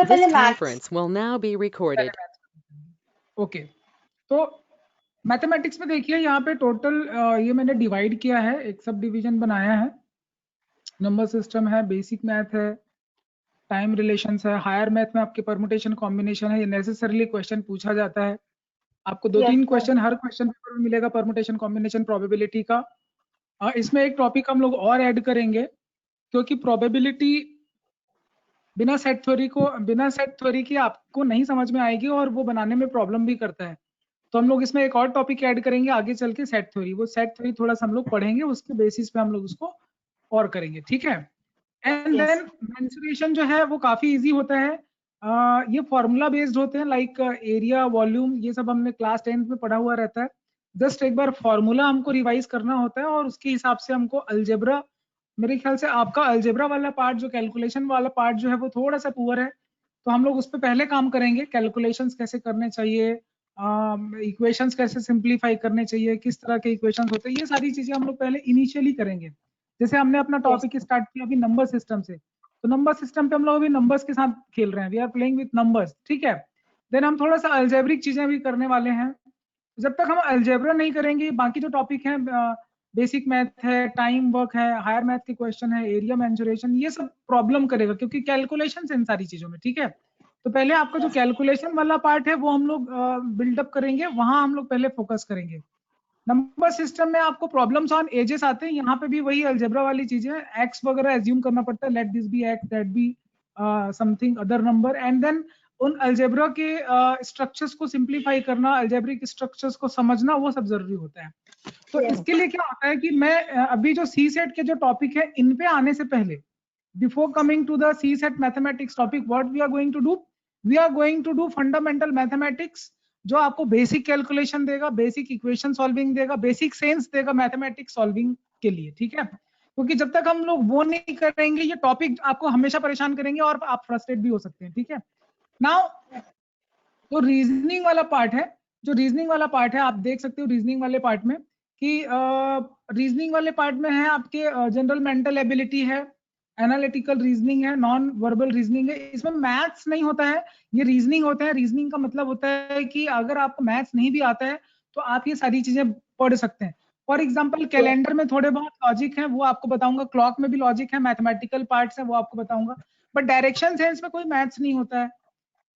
पहले This maths conference will now be recorded. Okay, तो mathematics में देखिए यहाँ पे टोटल ये मैंने डिवाइड किया है, एक सब डिवीजन बनाया है। नंबर सिस्टम है, बेसिक मैथ है, टाइम रिलेशंस है, हायर मैथ में आपके परमुटेशन कॉम्बिनेशन है। ये नेसेसरली क्वेश्चन पूछा जाता है आपको, 2-3 क्वेश्चन हर क्वेश्चन पेपर में मिलेगा परमुटेशन कॉम्बिनेशन प्रोबेबिलिटी का। इसमें एक टॉपिक हम लोग और ऐड करेंगे, क्योंकि प्रोबेबिलिटी बिना सेट थ्योरी की आपको नहीं समझ में आएगी और वो बनाने में प्रॉब्लम भी करता है। तो हम लोग इसमें एक और टॉपिक ऐड करेंगे आगे चल के, सेट थ्योरी। वो सेट थ्योरी थोड़ा सा हम लोग पढ़ेंगे, उसके बेसिस पे हम लोग उसको और करेंगे, ठीक है। एंड देन मेंसुरेशन जो है वो काफी इजी होता है। ये फॉर्मूला बेस्ड होते हैं, लाइक एरिया, वॉल्यूम, ये सब हमने क्लास 10th में पढ़ा हुआ रहता है। जस्ट एक बार फॉर्मूला हमको रिवाइज करना होता है और उसके हिसाब से हमको अलजेब्रा, मेरे ख्याल से आपका अलजेब्रा वाला पार्ट, जो कैलकुलेशन वाला पार्ट जो है वो थोड़ा सा पुअर है, तो हम लोग उस पर पहले काम करेंगे। कैलकुलेशंस कैसे करने चाहिए, इक्वेशंस कैसे सिंप्लीफाई करने चाहिए, किस तरह के इक्वेशंस होते हैं, ये सारी चीजें हम लोग पहले इनिशियली करेंगे। जैसे हमने अपना टॉपिक स्टार्ट किया अभी नंबर सिस्टम से, तो नंबर सिस्टम पे हम लोग अभी नंबर्स के साथ खेल रहे हैं, we are playing with numbers, ठीक है। देन हम थोड़ा सा अल्जेब्रिक चीजें भी करने वाले हैं। जब तक हम अलजेब्रा नहीं करेंगे, बाकी जो टॉपिक है, बेसिक मैथ है, टाइम वर्क है, हायर मैथ के क्वेश्चन है, एरिया मेंसुरेशन, ये सब प्रॉब्लम करेगा, क्योंकि कैलकुलेशन है इन सारी चीजों में, ठीक है। तो पहले आपका जो कैलकुलेशन वाला पार्ट है वो हम लोग बिल्डअप करेंगे, वहां हम लोग पहले फोकस करेंगे। नंबर सिस्टम में आपको प्रॉब्लम्स ऑन एजेस आते हैं, यहाँ पे भी वही अलजेब्रा वाली चीजें, एक्स वगैरह एज्यूम करना पड़ता है, let this be X, that be something other number, and then उन अलजेब्रा के स्ट्रक्चर्स को सिंप्लीफाई करना, अलजेब्रिक स्ट्रक्चर्स को समझना, वो सब जरूरी होता है। तो इसके लिए क्या होता है कि मैं अभी जो सी सेट के जो टॉपिक है इन पे आने से पहले, before coming to the C set mathematics topic, what we are going to do, we are going to do fundamental mathematics, जो आपको बेसिक कैलकुलेशन देगा, बेसिक इक्वेशन सॉल्विंग देगा, बेसिक सेंस देगा मैथमेटिक्स सॉल्विंग के लिए, ठीक है। क्योंकि जब तक हम लोग वो नहीं करेंगे, ये टॉपिक आपको हमेशा परेशान करेंगे और आप फ्रस्ट्रेट भी हो सकते हैं, ठीक है। नाउ तो रीजनिंग वाला पार्ट है, जो रीजनिंग वाला पार्ट है, आप देख सकते हो रीजनिंग वाले पार्ट में कि रीजनिंग वाले पार्ट में है आपके जनरल मेंटल एबिलिटी है, एनालिटिकल रीजनिंग है, नॉन वर्बल रीजनिंग है। इसमें मैथ्स नहीं होता है, ये रीजनिंग होता है। रीजनिंग का मतलब होता है कि अगर आपको मैथ्स नहीं भी आता है तो आप ये सारी चीजें पढ़ सकते हैं। फॉर एग्जाम्पल कैलेंडर में थोड़े बहुत लॉजिक है, वो आपको बताऊंगा, क्लॉक में भी लॉजिक है, मैथमेटिकल पार्ट्स है वो आपको बताऊंगा, बट डायरेक्शन सेंस में कोई मैथ्स नहीं होता है,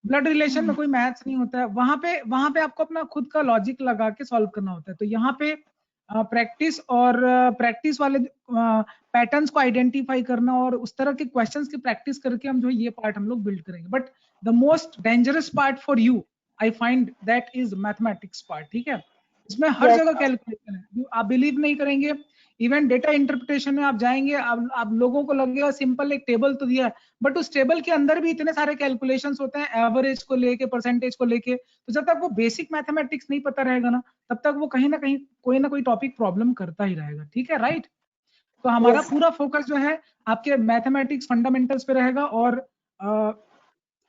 ब्लड रिलेशन में कोई मैथ्स नहीं होता है। वहां पे आपको अपना खुद का लॉजिक लगा के सॉल्व करना होता है। तो यहाँ पे प्रैक्टिस और प्रैक्टिस वाले पैटर्न्स को आइडेंटिफाई करना और उस तरह के क्वेश्चंस की प्रैक्टिस करके हम जो ये पार्ट हम लोग बिल्ड करेंगे। But the most dangerous part for you I find that is mathematics part, ठीक है। इसमें हर जगह कैलकुलेशन है, आप बिलीव नहीं करेंगे। इवन डेटा इंटरप्रिटेशन में आप जाएंगे, आप लोगों को लगेगा सिंपल एक टेबल तो दिया है, बट उस टेबल के अंदर भी इतने सारे कैलकुलेशंस होते हैं, एवरेज को लेके, परसेंटेज को लेके। तो जब तक वो बेसिक मैथमेटिक्स नहीं पता रहेगा ना, तब तक वो कहीं ना कोई टॉपिक प्रॉब्लम करता ही रहेगा, ठीक है, राइट। तो हमारा पूरा फोकस जो है आपके मैथमेटिक्स फंडामेंटल्स पे रहेगा और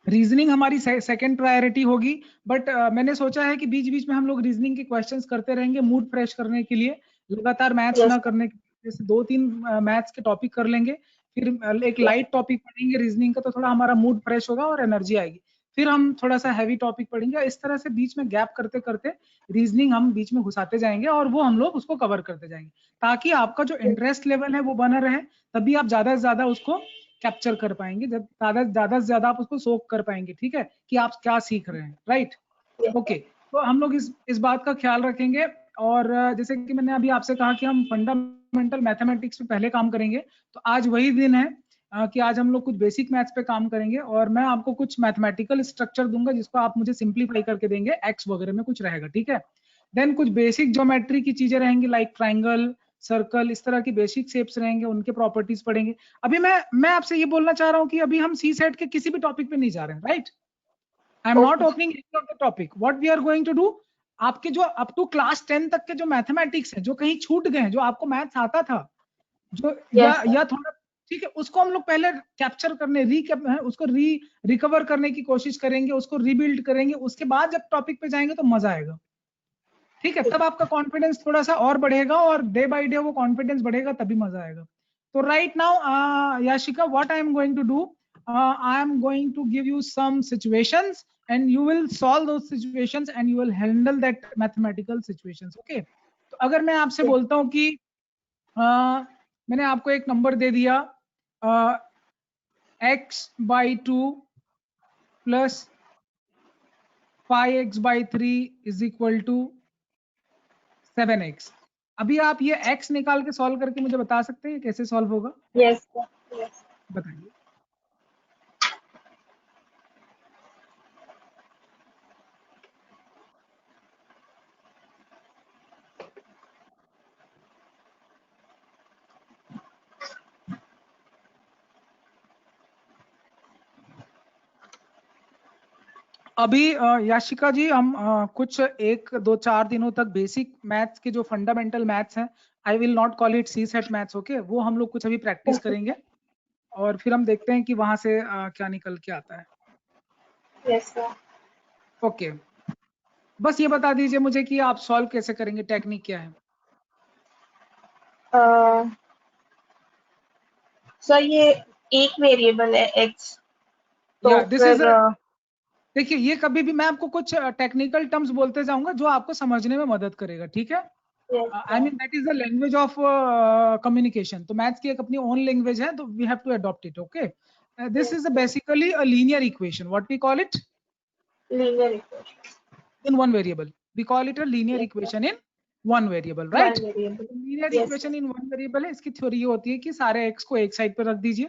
रीजनिंग हमारी सेकंड प्रायोरिटी होगी। बट मैंने सोचा है कि बीच बीच में हम लोग रीजनिंग के क्वेश्चंस करते रहेंगे, मूड फ्रेश करने के लिए, लगातार मैथ्स ना करने के, जैसे 2-3 मैथ्स के टॉपिक कर लेंगे, फिर एक लाइट टॉपिक पढ़ेंगे रीजनिंग का, तो थोड़ा हमारा मूड फ्रेश होगा और एनर्जी आएगी। फिर हम थोड़ा सा हैवी टॉपिक पढ़ेंगे, इस तरह से बीच में गैप करते करते रीजनिंग हम बीच में घुसाते जाएंगे और वो हम लोग उसको कवर करते जाएंगे, ताकि आपका जो इंटरेस्ट लेवल है वो बना रहे, तभी आप ज्यादा से ज्यादा उसको कैप्चर कर पाएंगे, जब ज्यादा से ज्यादा आप उसको सोक कर पाएंगे, ठीक है, कि आप क्या सीख रहे हैं, राइट। ओके, तो हम लोग इस बात का ख्याल रखेंगे। और जैसे कि मैंने अभी आपसे कहा कि हम फंडामेंटल मैथमेटिक्स पे पहले काम करेंगे, तो आज वही दिन है कि आज हम लोग कुछ बेसिक मैथ्स पे काम करेंगे और मैं आपको कुछ मैथमेटिकल स्ट्रक्चर दूंगा जिसको आप मुझे सिंप्लीफाई करके देंगे, एक्स वगैरह में कुछ रहेगा, ठीक है। देन कुछ बेसिक ज्योमेट्री की चीजें रहेंगी, लाइक ट्राइंगल, सर्कल, इस तरह की बेसिक शेप्स रहेंगे, उनके प्रॉपर्टीज पढ़ेंगे। अभी मैं आपसे ये बोलना चाह रहा हूँ कि अभी हम सी सेट के किसी भी टॉपिक पे नहीं जा रहे हैं, right. I am not opening any of the topic, what we are going to do, आपके जो अप टू क्लास 10 तक के जो मैथमेटिक्स है, जो कहीं छूट गए हैं, जो आपको मैथ्स आता था, जो या थोड़ा, ठीक है, उसको हम लोग पहले कैप्चर करने, उसको रिकवर करने की कोशिश करेंगे, उसको रीबिल्ड करेंगे। उसके बाद जब टॉपिक पे जाएंगे तो मजा आएगा, ठीक है, तब आपका कॉन्फिडेंस थोड़ा सा और बढ़ेगा और डे बाय डे वो कॉन्फिडेंस बढ़ेगा, तभी मजा आएगा। तो right now Yashika, what I am going to do, I am going to give you some situations and you will solve those situations and you will handle that mathematical situations. Okay, तो अगर मैं आपसे बोलता हूँ कि मैंने आपको एक नंबर दे दिया x/2 plus 5x/3 is equal to 7x. अभी आप ये x निकाल के सॉल्व करके मुझे बता सकते हैं कैसे सॉल्व होगा? यस बताइए. अभी याशिका जी हम कुछ 1-2-4 दिनों तक बेसिक मैथ्स के जो फंडामेंटल मैथ्स हैं, I will not call it CSAT maths, okay, वो हम लोग कुछ अभी प्रैक्टिस करेंगे और फिर हम देखते हैं कि वहां से क्या निकल के आता है. Yes sir. ओके, बस ये बता दीजिए मुझे कि आप सॉल्व कैसे करेंगे, टेक्निक क्या है? सर ये एक वेरिएबल है x, तो फिर देखिए ये कभी भी मैं आपको कुछ टेक्निकल टर्म्स बोलते जाऊंगा जो आपको समझने में मदद करेगा, ठीक है? I mean that is the language of communication. तो मैथ्स की एक अपनी ओन लैंग्वेज है, तो we have to adopt it. Okay, this is basically a linear equation. What we call it? Linear equation in one variable. We call it a linear equation in one variable, right? Linear equation in one variable है. इसकी theory ये होती है कि सारे x को एक side पे रख दीजिए,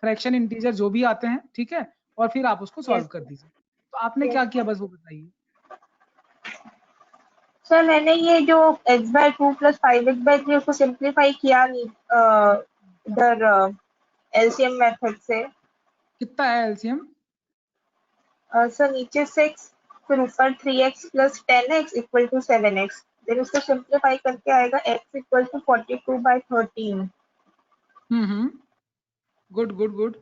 फ्रैक्शन इंटीजर जो भी आते हैं, ठीक है, और फिर आप उसको सॉल्व कर दीजिए. तो आपने क्या किया बस वो बताइए. सर मैंने ये जो x/2 प्लस 5x/3 उसको सिंप्लीफाई किया इधर एलसीएम मेथड से. कितना है एलसीएम? सर नीचे 6 फिर ऊपर 3x plus 10x equal to 7x. Then उसको सिंप्लीफाई करके आएगा x equal to 42/13. Good good good.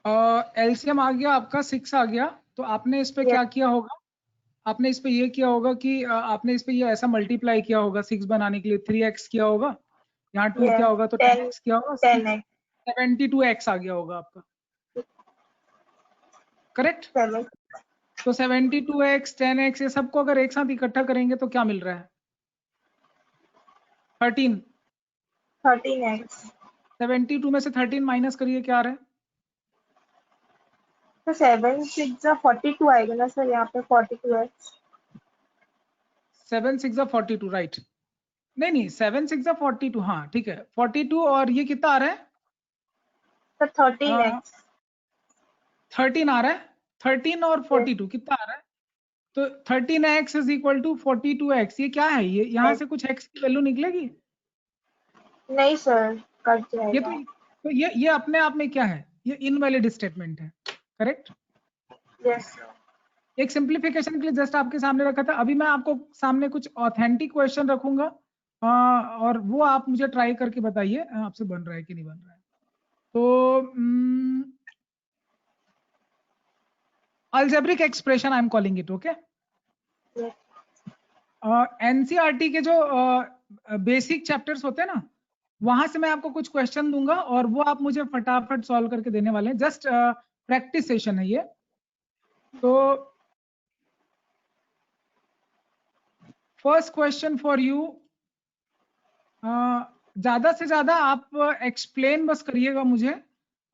LCM आ गया आपका 6 आ गया. तो आपने इस पे क्या किया होगा? आपने इस पे ये किया होगा कि आपने इस पे ये ऐसा मल्टीप्लाई किया होगा 6 बनाने के लिए. 3x किया होगा, यहाँ 2 क्या होगा तो 10x किया होगा, 72x आ गया होगा आपका, करेक्ट? तो 72x 10x ये सबको अगर एक साथ इकट्ठा करेंगे तो क्या मिल रहा है? 13x. 72 में से 13 माइनस करिए, क्या आ रहा है? तो 7 6 42 आएगा ना सर, यहाँ पे 42x. 7 6 42, राइट? नहीं 7 6 42, हाँ ठीक है 42. और ये कितना आ रहा है? तो 13x. 13 आ रहा है. 13 और 42 कितना आ रहा है? तो 13x is equal to 42x. ये क्या है? ये यहाँ से कुछ x की वैल्यू निकलेगी? नहीं सर, कट जाएगा. ये तो ये अपने आप में क्या है? ये इनवैलिड स्टेटमेंट है, करेक्ट? यस. एक सिंप्लीफिकेशन के लिए जस्ट आपके सामने रखा था. अभी मैं आपको सामने कुछ ऑथेंटिक क्वेश्चन रखूंगा और वो आप मुझे ट्राई करके बताइए आपसे बन रहा है कि नहीं बन रहा है. तो algebraic expression I am calling it, okay? NCERT के जो बेसिक चैप्टर्स होते हैं ना, वहां से मैं आपको कुछ क्वेश्चन दूंगा और वो आप मुझे फटाफट सॉल्व करके देने वाले हैं. जस्ट प्रैक्टिस सेशन है ये. तो फर्स्ट क्वेश्चन फॉर यू, ज्यादा से ज्यादा आप एक्सप्लेन बस करिएगा मुझे,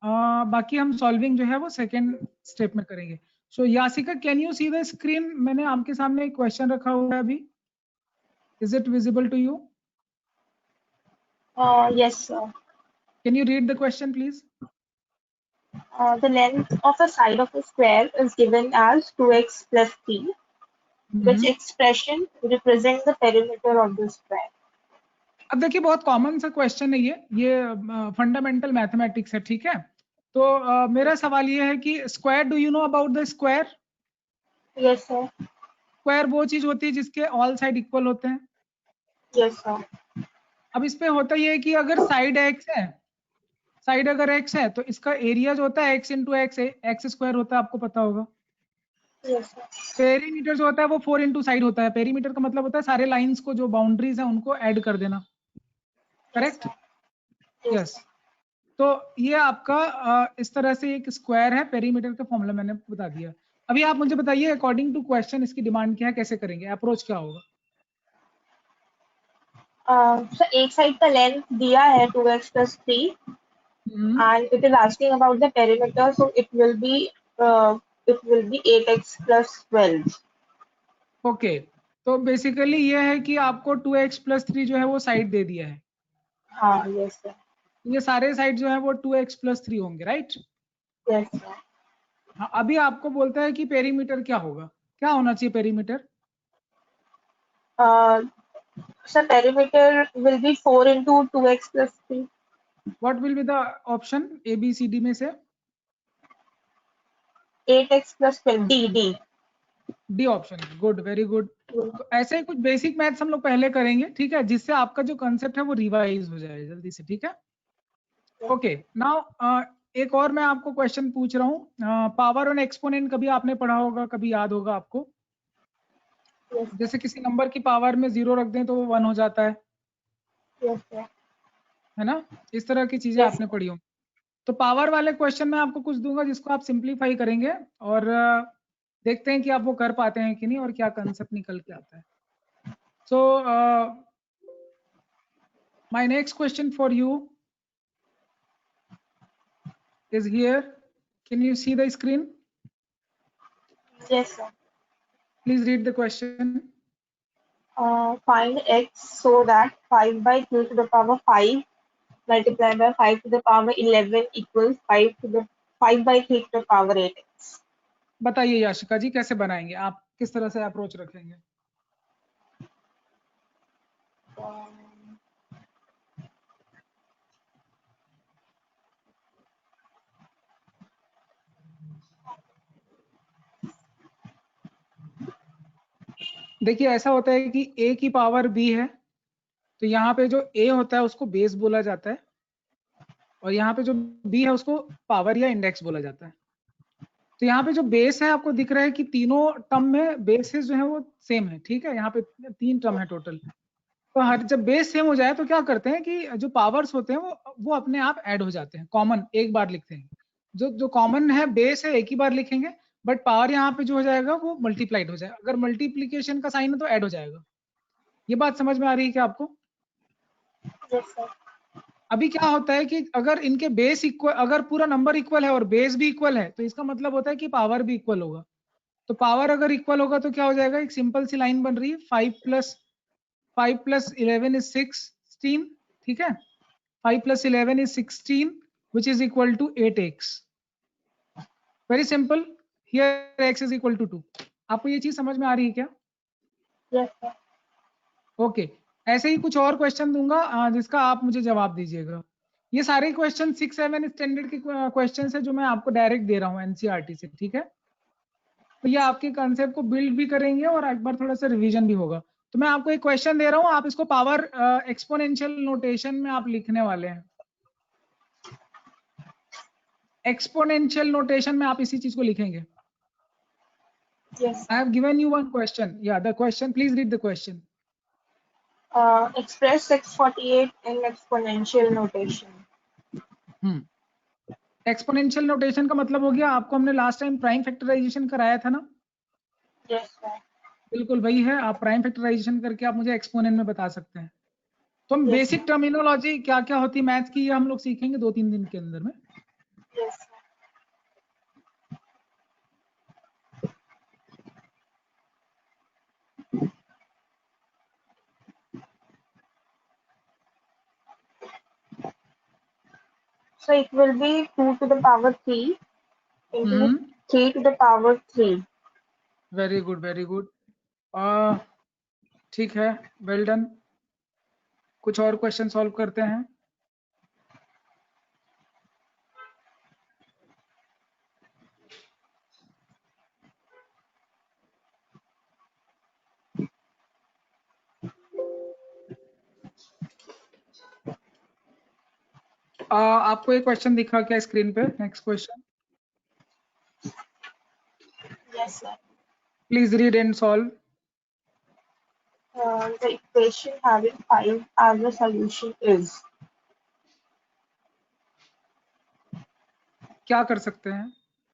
बाकी हम सॉल्विंग जो है वो सेकेंड स्टेप में करेंगे. So Yasika, can you see the screen? मैंने आपके सामने एक क्वेश्चन रखा हुआ है अभी. Is it visible to you? Yes sir. Can you read the question please? The length of a side of a square is given as 2x plus 3. Which expression represents the perimeter of the square? अब देखिए बहुत common सा question है ये fundamental mathematics है, ठीक है? तो मेरा सवाल ये है कि square, do you know about the square? Yes sir. Square वो चीज होती है जिसके ऑल साइड इक्वल होते हैं. Yes sir. अब इस पे होता ये है कि अगर साइड x है, साइड अगर x है तो इसका एरिया जो होता है x इंटू एक्स स्क्वायर होता है, आपको पता होगा. Yes sir. पेरीमीटर जो होता है वो 4 इंटू साइड होता है. पेरीमीटर का मतलब होता है सारे लाइंस को जो बाउंड्रीज है उनको ऐड कर देना, करेक्ट? यस. तो ये आपका इस तरह से एक स्क्वायर है, पेरीमीटर का फॉर्मूला मैंने बता दिया। अभी आप मुझे बताइए अकॉर्डिंग टू क्वेश्चन इसकी डिमांड क्या है, कैसे करेंगे, अप्रोच क्या होगा? सर एक साइड का लेंथ दिया है 2x plus 3 and it is asking about the perimeter, so it will be 8x plus 12. Okay, तो बेसिकली ये है कि आपको 2x plus 3 जो है वो साइड दे दिया है। हाँ, yes sir. ये सारे साइड जो है वो 2x plus 3 होंगे, राइट? Yes sir. हाँ, अभी आपको बोलता है कि पेरीमीटर क्या होगा, क्या होना चाहिए perimeter? Sir, perimeter will be 4 into 2x plus 3. What will be the option A B C D में से? 8x plus 12. D. D option, good, very good. तो ऐसे ही कुछ बेसिक मैथ्स हम लोग पहले करेंगे, ठीक है, जिससे आपका जो कंसेप्ट है वो रिवाइज हो जाए जल्दी से, ठीक है? ओके, नाउ एक और मैं आपको क्वेश्चन पूछ रहा हूँ। पावर और एक्सपोनेंट कभी आपने पढ़ा होगा, कभी याद होगा आपको? Yes sir. जैसे किसी नंबर की पावर में 0 रख दें तो वो 1 हो जाता Yes sir. है ना? इस तरह की चीजें Yes आपने sir. पढ़ी हो। तो पावर वाले क्वेश्चन में आपको कुछ दूंगा जिसको आप सिंप्लीफाई करेंगे और देखते हैं कि आप वो कर पाते हैं कि नहीं और क्या कंसेप्ट निकल के आता है। So my next question for you is here. Can you see the screen? Yes sir. Please read the question. Find x so that 5 by 3 to the power 5 multiplied by 5 to the power 11 equals 5 by 3 to the power 8x. बताइए याशिका जी कैसे बनाएंगे, आप किस तरह से approach रखेंगे? देखिए ऐसा होता है कि a की पावर b है, तो यहाँ पे जो a होता है उसको बेस बोला जाता है और यहाँ पे जो b है उसको पावर या इंडेक्स बोला जाता है। तो यहाँ पे जो बेस है आपको दिख रहा है कि तीनों टर्म में बेसिस जो है वो सेम है, ठीक है? यहाँ पे 3 टर्म है टोटल। तो हर जब बेस सेम हो जाए तो क्या करते हैं कि जो पावर्स होते हैं वो अपने आप ऐड हो जाते हैं, कॉमन एक बार लिखते हैं। जो कॉमन है बेस है एक ही बार लिखेंगे, बट पावर यहाँ पे जो हो जाएगा वो मल्टीप्लाइड हो जाएगा। अगर मल्टीप्लीकेशन का साइन है तो ऐड हो जाएगा। ये बात समझ में आ रही है क्या आपको? Yes sir. अभी क्या होता है कि अगर इनके बेस इक्वल, अगर पूरा नंबर इक्वल है और बेस भी इक्वल है तो इसका मतलब होता है कि पावर भी इक्वल होगा। तो पावर अगर इक्वल होगा तो क्या हो जाएगा, एक सिंपल सी लाइन बन रही है, 5 plus 11 is 16, ठीक है? 5 plus 11 is 16 which is equal to 8x. Very simple. Here x is equal to 2. आपको ये चीज समझ में आ रही है क्या? Yes sir. ओके, ऐसे ही कुछ और क्वेश्चन दूंगा जिसका आप मुझे जवाब दीजिएगा। ये सारे क्वेश्चन 6-7 स्टैंडर्ड के क्वेश्चन है जो मैं आपको डायरेक्ट दे रहा हूँ एनसीईआरटी से, ठीक है? तो ये आपके कंसेप्ट को बिल्ड भी करेंगे और एक बार थोड़ा सा रिवीजन भी होगा। तो मैं आपको एक क्वेश्चन दे रहा हूँ, आप इसको पावर एक्सपोनेंशियल नोटेशन में आप लिखने वाले हैं। एक्सपोनेंशियल नोटेशन में आप इसी चीज को लिखेंगे। Yes I sir. have given you one question. Yeah, the question, please read the question. Express 648 in exponential notation. Exponential notation का मतलब हो गया, आपको हमने लास्ट टाइम प्राइम फैक्टराइजेशन कराया था ना? Yes sir. बिल्कुल वही है, आप प्राइम फैक्टराइजेशन करके आप मुझे एक्सपोनेंट में बता सकते हैं। तो हम Yes बेसिक sir. टर्मिनोलॉजी क्या क्या होती है मैथ्स की, ये हम लोग सीखेंगे 2-3 दिन के अंदर में। Yes sir. So it will be 2 to the power 3 into 3 to the power 3. Very good, very good. ठीक है, वेल डन। कुछ और क्वेश्चन सॉल्व करते हैं। आपको एक क्वेश्चन दिखा क्या स्क्रीन पे? Next question, Yes sir. Please read and solve. The equation having 5 as the solution is. क्या कर सकते हैं,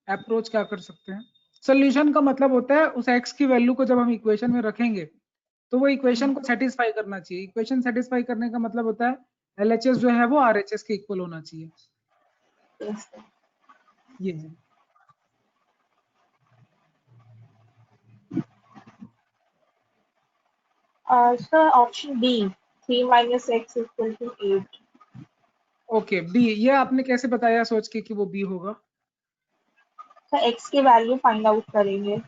अप्रोच क्या कर सकते हैं। सोल्यूशन का मतलब होता है उस x की वैल्यू को जब हम इक्वेशन में रखेंगे तो वो इक्वेशन को सेटिस्फाई करना चाहिए। इक्वेशन सेटिस्फाई करने का मतलब होता है LHS जो है वो RHS के इक्वल होना चाहिए। Yes, sir. ये जी Sir, option B, 3 minus x equal to 8. Okay B, ये आपने कैसे बताया सोच के कि वो बी होगा? सर x की वैल्यू फाइंड आउट करेंगे।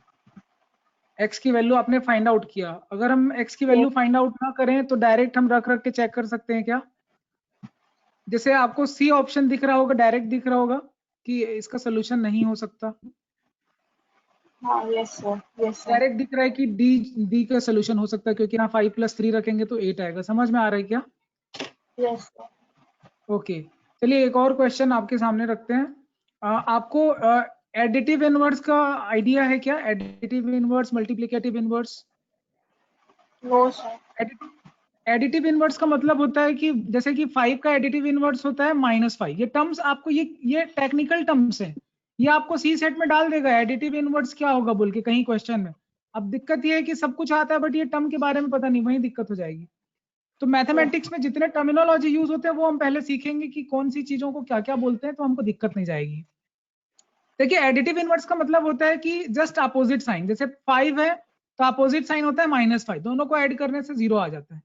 x की वैल्यू आपने फाइंड आउट किया। अगर हम x की वैल्यू Yes. फाइंड आउट ना करें तो डायरेक्ट हम रख के चेक कर सकते हैं क्या? जैसे आपको सी ऑप्शन दिख रहा होगा, डायरेक्ट दिख रहा होगा कि इसका सोल्यूशन नहीं हो सकता। हाँ, yes sir, yes sir. Direct दिख रहा है कि डी का सोल्यूशन हो सकता है क्योंकि यहाँ 5 + 3 रखेंगे तो 8 आएगा। समझ में आ रहा है क्या? Yes sir. ओके, चलिए एक और क्वेश्चन आपके सामने रखते हैं। आपको एडिटिव इनवर्स का आइडिया है क्या? Additive inverse, multiplicative inverse. No sir. Additive inverse का मतलब होता है कि जैसे कि 5 का एडिटिव इनवर्स होता है -5। ये टर्म्स आपको ये टेक्निकल टर्म्स हैं, ये आपको सी सेट में डाल देगा एडिटिव इनवर्स क्या होगा बोल के कहीं क्वेश्चन में। अब दिक्कत ये है कि सब कुछ आता है बट ये टर्म के बारे में पता नहीं, वही दिक्कत हो जाएगी। तो मैथमेटिक्स में जितने टर्मिनोलॉजी यूज होते हैं वो हम पहले सीखेंगे कि कौन सी चीजों को क्या क्या बोलते हैं, तो हमको दिक्कत नहीं जाएगी। देखिए एडिटिव इनवर्स का मतलब होता है कि जस्ट अपोजिट साइन, जैसे 5 है तो अपोजिट साइन होता है -5, दोनों को ऐड करने से 0 आ जाता है।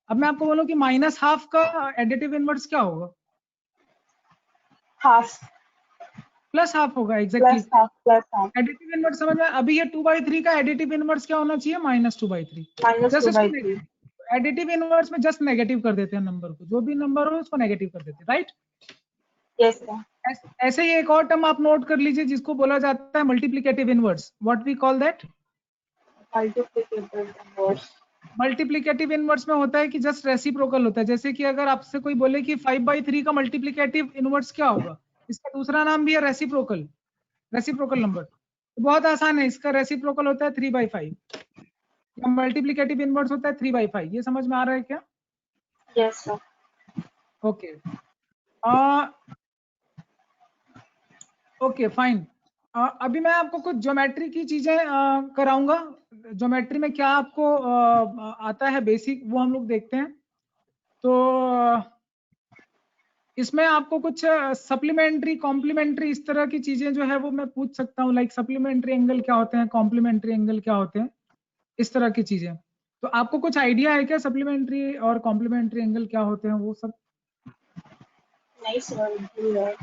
अब मैं आपको बोलूं कि -½ का एडिटिव इनवर्स क्या होगा? Half, +½ होगा, exactly. plus half, plus half. Additive inverse समझ में? अभी ये 2/3 का एडिटिव इनवर्स क्या होना चाहिए? -2/3। Minus जस्ट 2 by इसको 3. एडिटिव इनवर्स में जस्ट नेगेटिव कर देते हैं नंबर को, जो भी नंबर हो उसको नेगेटिव कर देते हैं, राइट? Yes sir. ऐसे ही एक और टर्म आप नोट कर लीजिए जिसको बोला जाता है multiplicative inverse. What we call that? Multiplicative inverse. Multiplicative inverse में होता है कि जस्ट रेसिप्रोकल होता है। जैसे कि अगर आपसे कोई बोले कि 5/3 का मल्टीप्लिकेटिव इनवर्स क्या होगा, इसका दूसरा नाम भी है रेसिप्रोकल, रेसिप्रोकल नंबर। तो बहुत आसान है, इसका रेसिप्रोकल होता है 3/5 या मल्टीप्लिकेटिव इनवर्स होता है 3/5। ये समझ में आ रहा है क्या? Yes sir. Okay okay fine. अभी मैं आपको कुछ ज्योमेट्री की चीजें कराऊंगा। ज्योमेट्री में क्या आपको आता है बेसिक, वो हम लोग देखते हैं। तो इसमें आपको कुछ सप्लीमेंट्री, कॉम्प्लीमेंट्री इस तरह की चीजें जो है वो मैं पूछ सकता हूँ, लाइक सप्लीमेंट्री एंगल क्या होते हैं, कॉम्प्लीमेंट्री एंगल क्या होते हैं, इस तरह की चीजें। तो आपको कुछ आइडिया है क्या सप्लीमेंट्री और कॉम्प्लीमेंट्री एंगल क्या होते हैं वो सब? नहीं sir, भूल गए.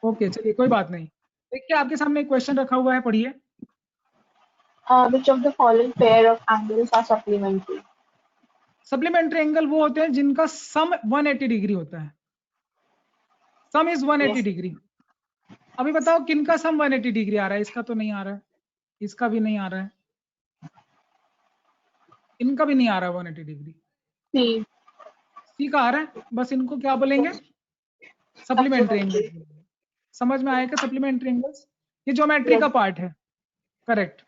ओके चलिए कोई बात नहीं। देखिए आपके सामने एक क्वेश्चन रखा हुआ है, पढ़िए। Which of the following pair of angles are supplementary? Supplementary angle वो होते हैं जिनका सम 180 डिग्री होता है। सम इज 180 Yes. डिग्री। अभी बताओ किनका सम 180 डिग्री आ रहा है? इसका तो नहीं आ रहा है, इसका भी नहीं आ रहा है, इनका भी नहीं आ रहा है 180 डिग्री। C. सी का आ रहा है, बस इनको क्या बोलेंगे? Supplementary angle. Supplementary. समझ में आएगा सप्लीमेंट्री एंगल्स? ये ज्योमेट्री का Yes. पार्ट है, करेक्ट।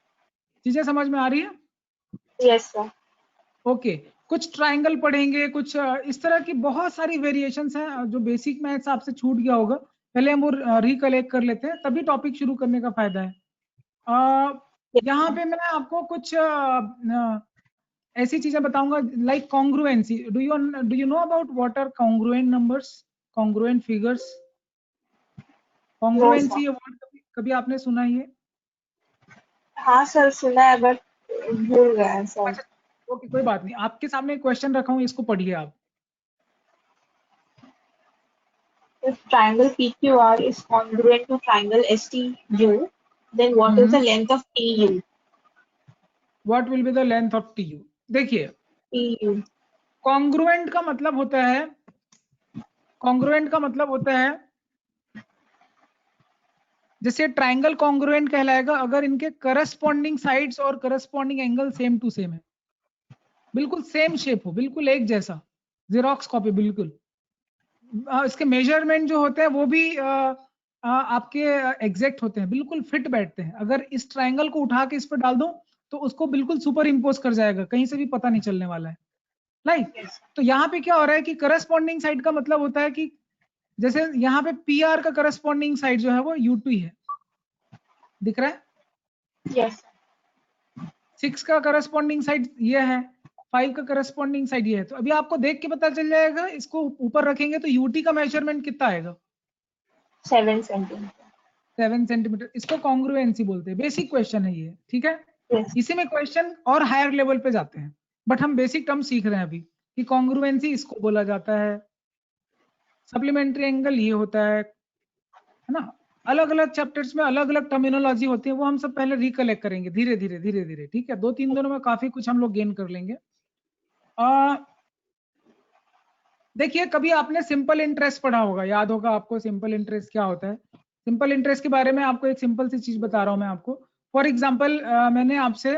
चीजें समझ में आ रही है? Yes sir. ओके कुछ ट्राइंगल पढ़ेंगे, कुछ इस तरह की बहुत सारी वेरिएशंस हैं जो बेसिक मैथ्स आपसे छूट गया होगा। पहले हम वो रिकलेक्ट कर लेते हैं, तभी टॉपिक शुरू करने का फायदा है। Yes यहाँ sir. पे मैं आपको कुछ ऐसी चीजें बताऊंगा like congruency. Do you know about what are congruent numbers, congruent figures? No sir. Congruency ये वर्ड कभी आपने सुना ही है? हाँ सर, सुना है बट भूल गए हैं सर. अच्छा ओके कोई बात नहीं, आपके सामने एक क्वेश्चन रखा हूँ, इसको पढ़िए आप। If triangle PQR is congruent to triangle STU, then what is the length of TU? What will be the length of T U? देखिए TU. कॉन्ग्रुएंट का मतलब होता है, कॉन्ग्रुएंट का मतलब होता है जैसे ट्राइंगल कॉन्ग्रुएंट कहलाएगा अगर इनके करस्पॉन्डिंग साइड्स और corresponding angle same to same है, बिल्कुल सेम शेप हो, बिल्कुल एक जैसा, जेरोक्स कॉपी बिल्कुल। इसके मेजरमेंट जो होते हैं वो भी आपके एग्जैक्ट होते हैं, बिल्कुल फिट बैठते हैं। अगर इस ट्राइंगल को उठा के इस पर डाल दो तो उसको बिल्कुल सुपर इम्पोज कर जाएगा, कहीं से भी पता नहीं चलने वाला है, राइट? तो यहाँ पे क्या हो रहा है कि करस्पॉन्डिंग साइड का मतलब होता है कि जैसे यहाँ पे PR का करस्पॉन्डिंग साइड जो है वो U2 है, दिख रहा है? यस 6 का करस्पॉन्डिंग साइड ये है, 5 का करस्पॉन्डिंग साइड ये है। तो अभी आपको देख के पता चल जाएगा, इसको ऊपर रखेंगे तो UT का मेजरमेंट कितना आएगा? 7 सेंटीमीटर। 7 सेंटीमीटर। इसको कॉन्ग्रुएंसी बोलते हैं। बेसिक क्वेश्चन है ये, ठीक है? यस इसी में क्वेश्चन और हायर लेवल पे जाते हैं, बट हम बेसिक टर्म सीख रहे हैं अभी कि कॉन्ग्रुएंसी इसको बोला जाता है, सप्लीमेंट्री एंगल ये होता है ना? अलग अलग चैप्टर्स में अलग अलग टर्मिनोलॉजी होती है, वो हम सब पहले रिकलेक्ट करेंगे धीरे धीरे, ठीक है? 2-3 दिनों में काफी कुछ हम लोग गेन कर लेंगे। देखिए, कभी आपने सिंपल इंटरेस्ट पढ़ा होगा, याद होगा आपको सिंपल इंटरेस्ट क्या होता है। सिंपल इंटरेस्ट के बारे में आपको एक सिंपल सी चीज बता रहा हूं मैं आपको। फॉर एग्जाम्पल मैंने आपसे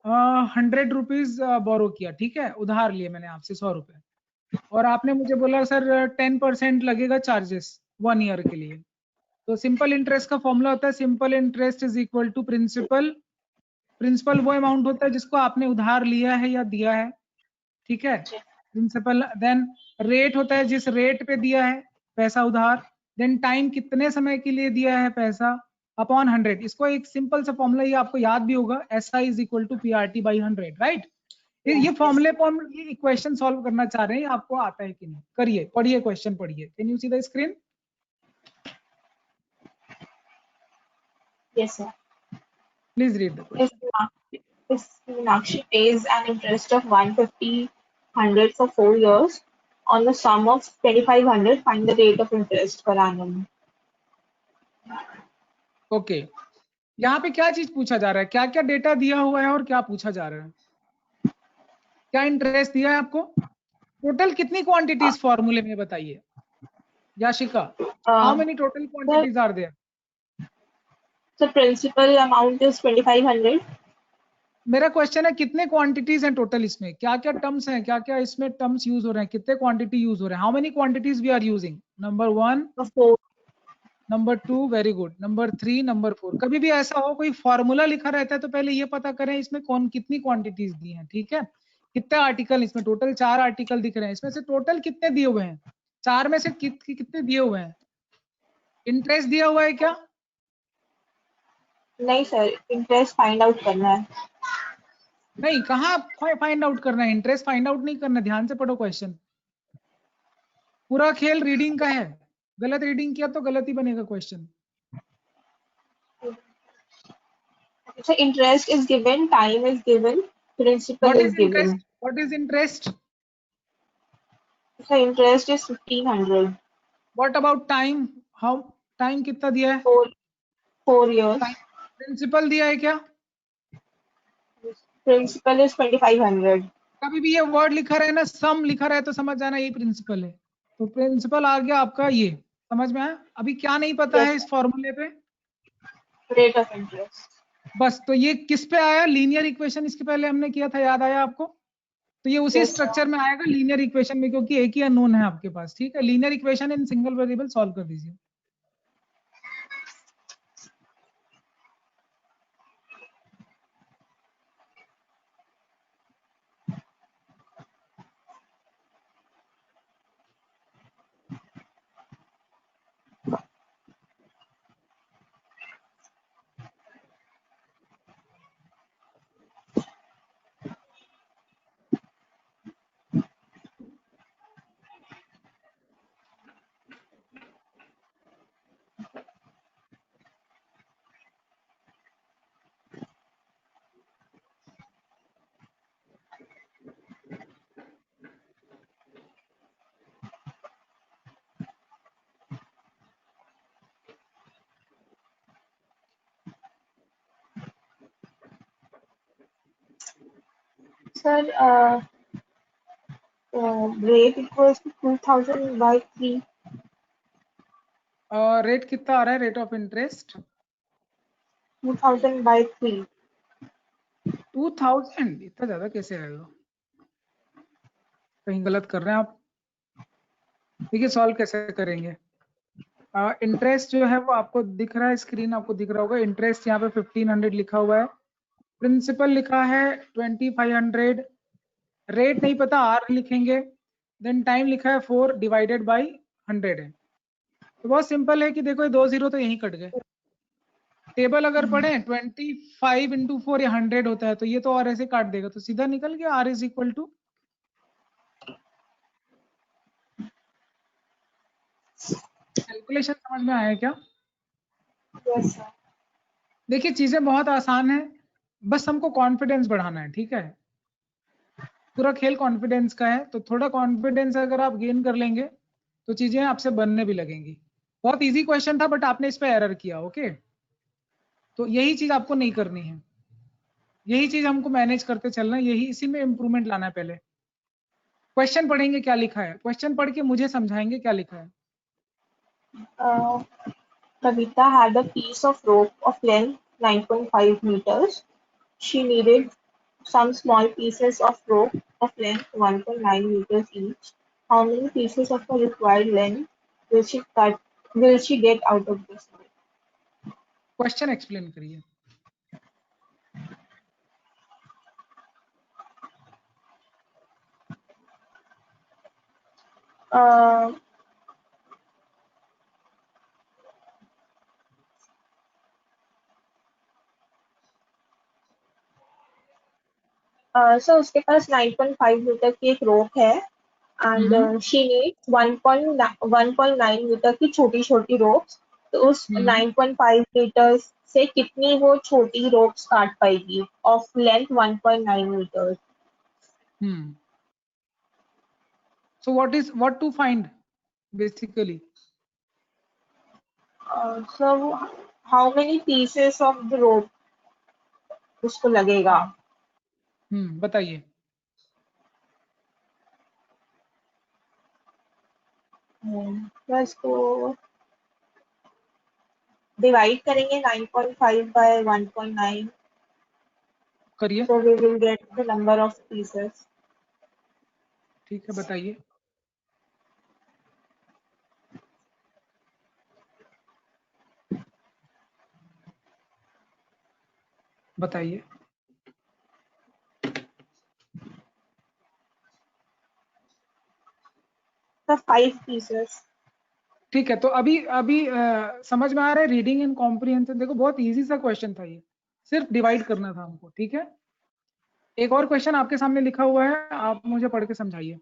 100 रुपीज बोरो किया, ठीक है? उधार लिए मैंने आपसे 100 रुपए, और आपने मुझे बोला सर 10% लगेगा चार्जेस 1 ईयर के लिए। तो सिंपल इंटरेस्ट का फॉर्मूला होता है simple interest is equal to principal. Principal वो अमाउंट होता है जिसको आपने उधार लिया है या दिया है, ठीक है? प्रिंसिपल। देन रेट होता है जिस रेट पे दिया है पैसा उधार। देन टाइम, कितने समय के लिए दिया है पैसा, अपॉन 100। इसको एक सिंपल सा फॉर्मूला ये आपको याद भी होगा, SI is equal to PRT by 100, राइट? ये फॉर्मूले पर हम ये इक्वेशन सॉल्व करना चाह रहे हैं, आपको आता है कि नहीं? करिए, पढ़िए, क्वेश्चन पढ़िए। Can you see the screen? Yes sir. Please read the question. If Meenakshi pays an interest of 150 for 4 years on the sum of 2500, find the rate of interest per annum. Okay, यहाँ पे क्या चीज पूछा जा रहा है, क्या क्या डेटा दिया हुआ है और क्या पूछा जा रहा है? क्या इंटरेस्ट दिया है आपको? टोटल कितनी क्वांटिटीज फॉर्मूले में बताइए Yashika? How many total quantities are there? So principal amount is 2500. मेरा क्वेश्चन है कितने क्वांटिटीज हैं टोटल, इसमें क्या क्या टर्म्स हैं, क्या क्या इसमें टर्म्स यूज हो रहे हैं, कितने क्वांटिटी यूज हो रहे हैं? How many quantities we are using? Number 1, 4. Number 2, very good, number 3, number 4। कभी भी ऐसा हो कोई फॉर्मूला लिखा रहता है तो पहले ये पता करें इसमें कौन कितनी क्वांटिटीज दी हैं, ठीक है? कितने आर्टिकल इसमें, टोटल 4 आर्टिकल दिख रहे हैं, इसमें से टोटल कितने दिए हुए हैं? 4 में से कितने दिए हुए हैं? इंटरेस्ट दिया हुआ है क्या? नहीं सर, इंटरेस्ट फाइंड आउट करना है। नहीं, कहाँ फाइंड आउट करना है? इंटरेस्ट फाइंड आउट नहीं करना, ध्यान से पढ़ो क्वेश्चन। पूरा खेल रीडिंग का है, गलत रीडिंग किया तो गलत ही बनेगा question. So interest is given, time is given, principal is given. What is interest? So interest is 1500. What about time? How time कितना दिया है? 4 years. प्रिंसिपल दिया है क्या? Principal is 2500. कभी भी ये वर्ड लिखा रहे ना, सम लिखा रहे तो समझ जाना ये प्रिंसिपल है। तो प्रिंसिपल आ गया आपका, ये समझ में आया? अभी क्या नहीं पता है इस फॉर्मूले पे? Rate of interest. बस, तो ये किस पे आया? लीनियर इक्वेशन इसके पहले हमने किया था, याद आया आपको? तो ये उसी स्ट्रक्चर में आएगा लीनियर इक्वेशन में, क्योंकि एक ही अननोन है आपके पास, ठीक है? Linear equation in single variable solve कर दीजिए। Sir rate equals to 2000 by 3. Rate कितना आ रहा है रेट ऑफ इंटरेस्ट? 2000 by 3. 2000? इतना ज्यादा कैसे आएगा? कहीं गलत कर रहे हैं आप। देखिए सॉल्व कैसे करेंगे। इंटरेस्ट जो है वो आपको दिख रहा है, स्क्रीन आपको दिख रहा होगा। इंटरेस्ट यहाँ पे 1500 लिखा हुआ है, प्रिंसिपल लिखा है 2500, रेट नहीं पता, आर लिखेंगे, देन टाइम लिखा है 4 डिवाइडेड बाई 100 है। तो बहुत सिंपल है कि देखो ये 2 0 तो यहीं कट गए। टेबल अगर पढ़ें 25 इंटू 4 या 100 होता है, तो ये तो और ऐसे काट देगा, तो सीधा निकल गया R is equal to. Calculation समझ में आया क्या? Yes sir. देखिए चीजें बहुत आसान है, बस हमको कॉन्फिडेंस बढ़ाना है, ठीक है। पूरा खेल कॉन्फिडेंस का है, तो थोड़ा कॉन्फिडेंस अगर आप गेन कर लेंगे तो चीजें आपसे बनने भी लगेंगी। बहुत इजी क्वेश्चन था बट आपने इस पे एरर किया, ओके। तो यही चीज आपको नहीं करनी है, यही चीज हमको मैनेज करते चलना है, यही इसी में इंप्रूवमेंट लाना है। पहले क्वेश्चन पढ़ेंगे क्या लिखा है, क्वेश्चन पढ़ के मुझे समझाएंगे क्या लिखा है। Kavita had a piece of rope of length 9.5 meters. She needed some small pieces of rope of length 1.9 meters each. How many pieces of the required length will she cut? Will she get out of this? Question explain करिए। Uh, so उसके पास 9.5 metre की एक रोप है and she needs 1.9 metre की छोटी छोटी ropes. तो उस 9.5 मीटर से कितनी वो छोटी रोप्स काट पाएगी of length 1.9 metre. So what to find basically? So how many pieces of the rope उसको लगेगा? बताइए। तो इसको डिवाइड करेंगे 9.5 बाय 1.9, करिए। so we will get the number of pieces. ठीक है, बताइए। बताइए। The 5 pieces. ठीक है, तो अभी अभी समझ में आ रहा है रीडिंग एंड कॉम्प्रिहेंशन। देखो बहुत इजी सा क्वेश्चन था ये, सिर्फ डिवाइड करना था हमको, ठीक है। एक और क्वेश्चन आपके सामने लिखा हुआ है, आप मुझे पढ़ के समझाइए।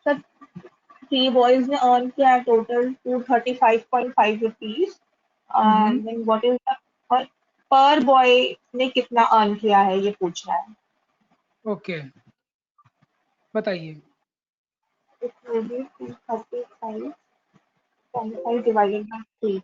सर 3 बॉयज ने अर्न किया है total 235.5 rupees. Then what is per boy ने कितना अर्न किया है ये पूछना है। ओके, बताइए। It will be 235.5 divided by 3.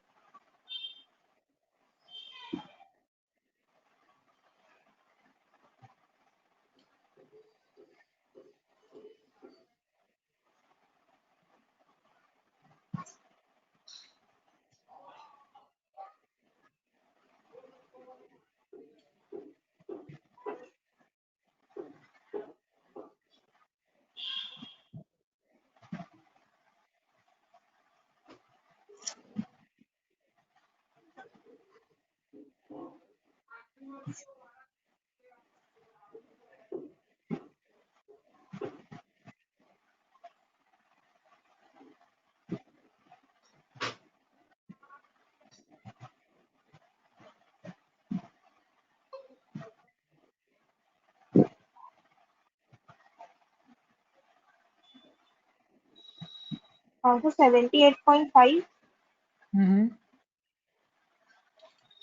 So 78.5.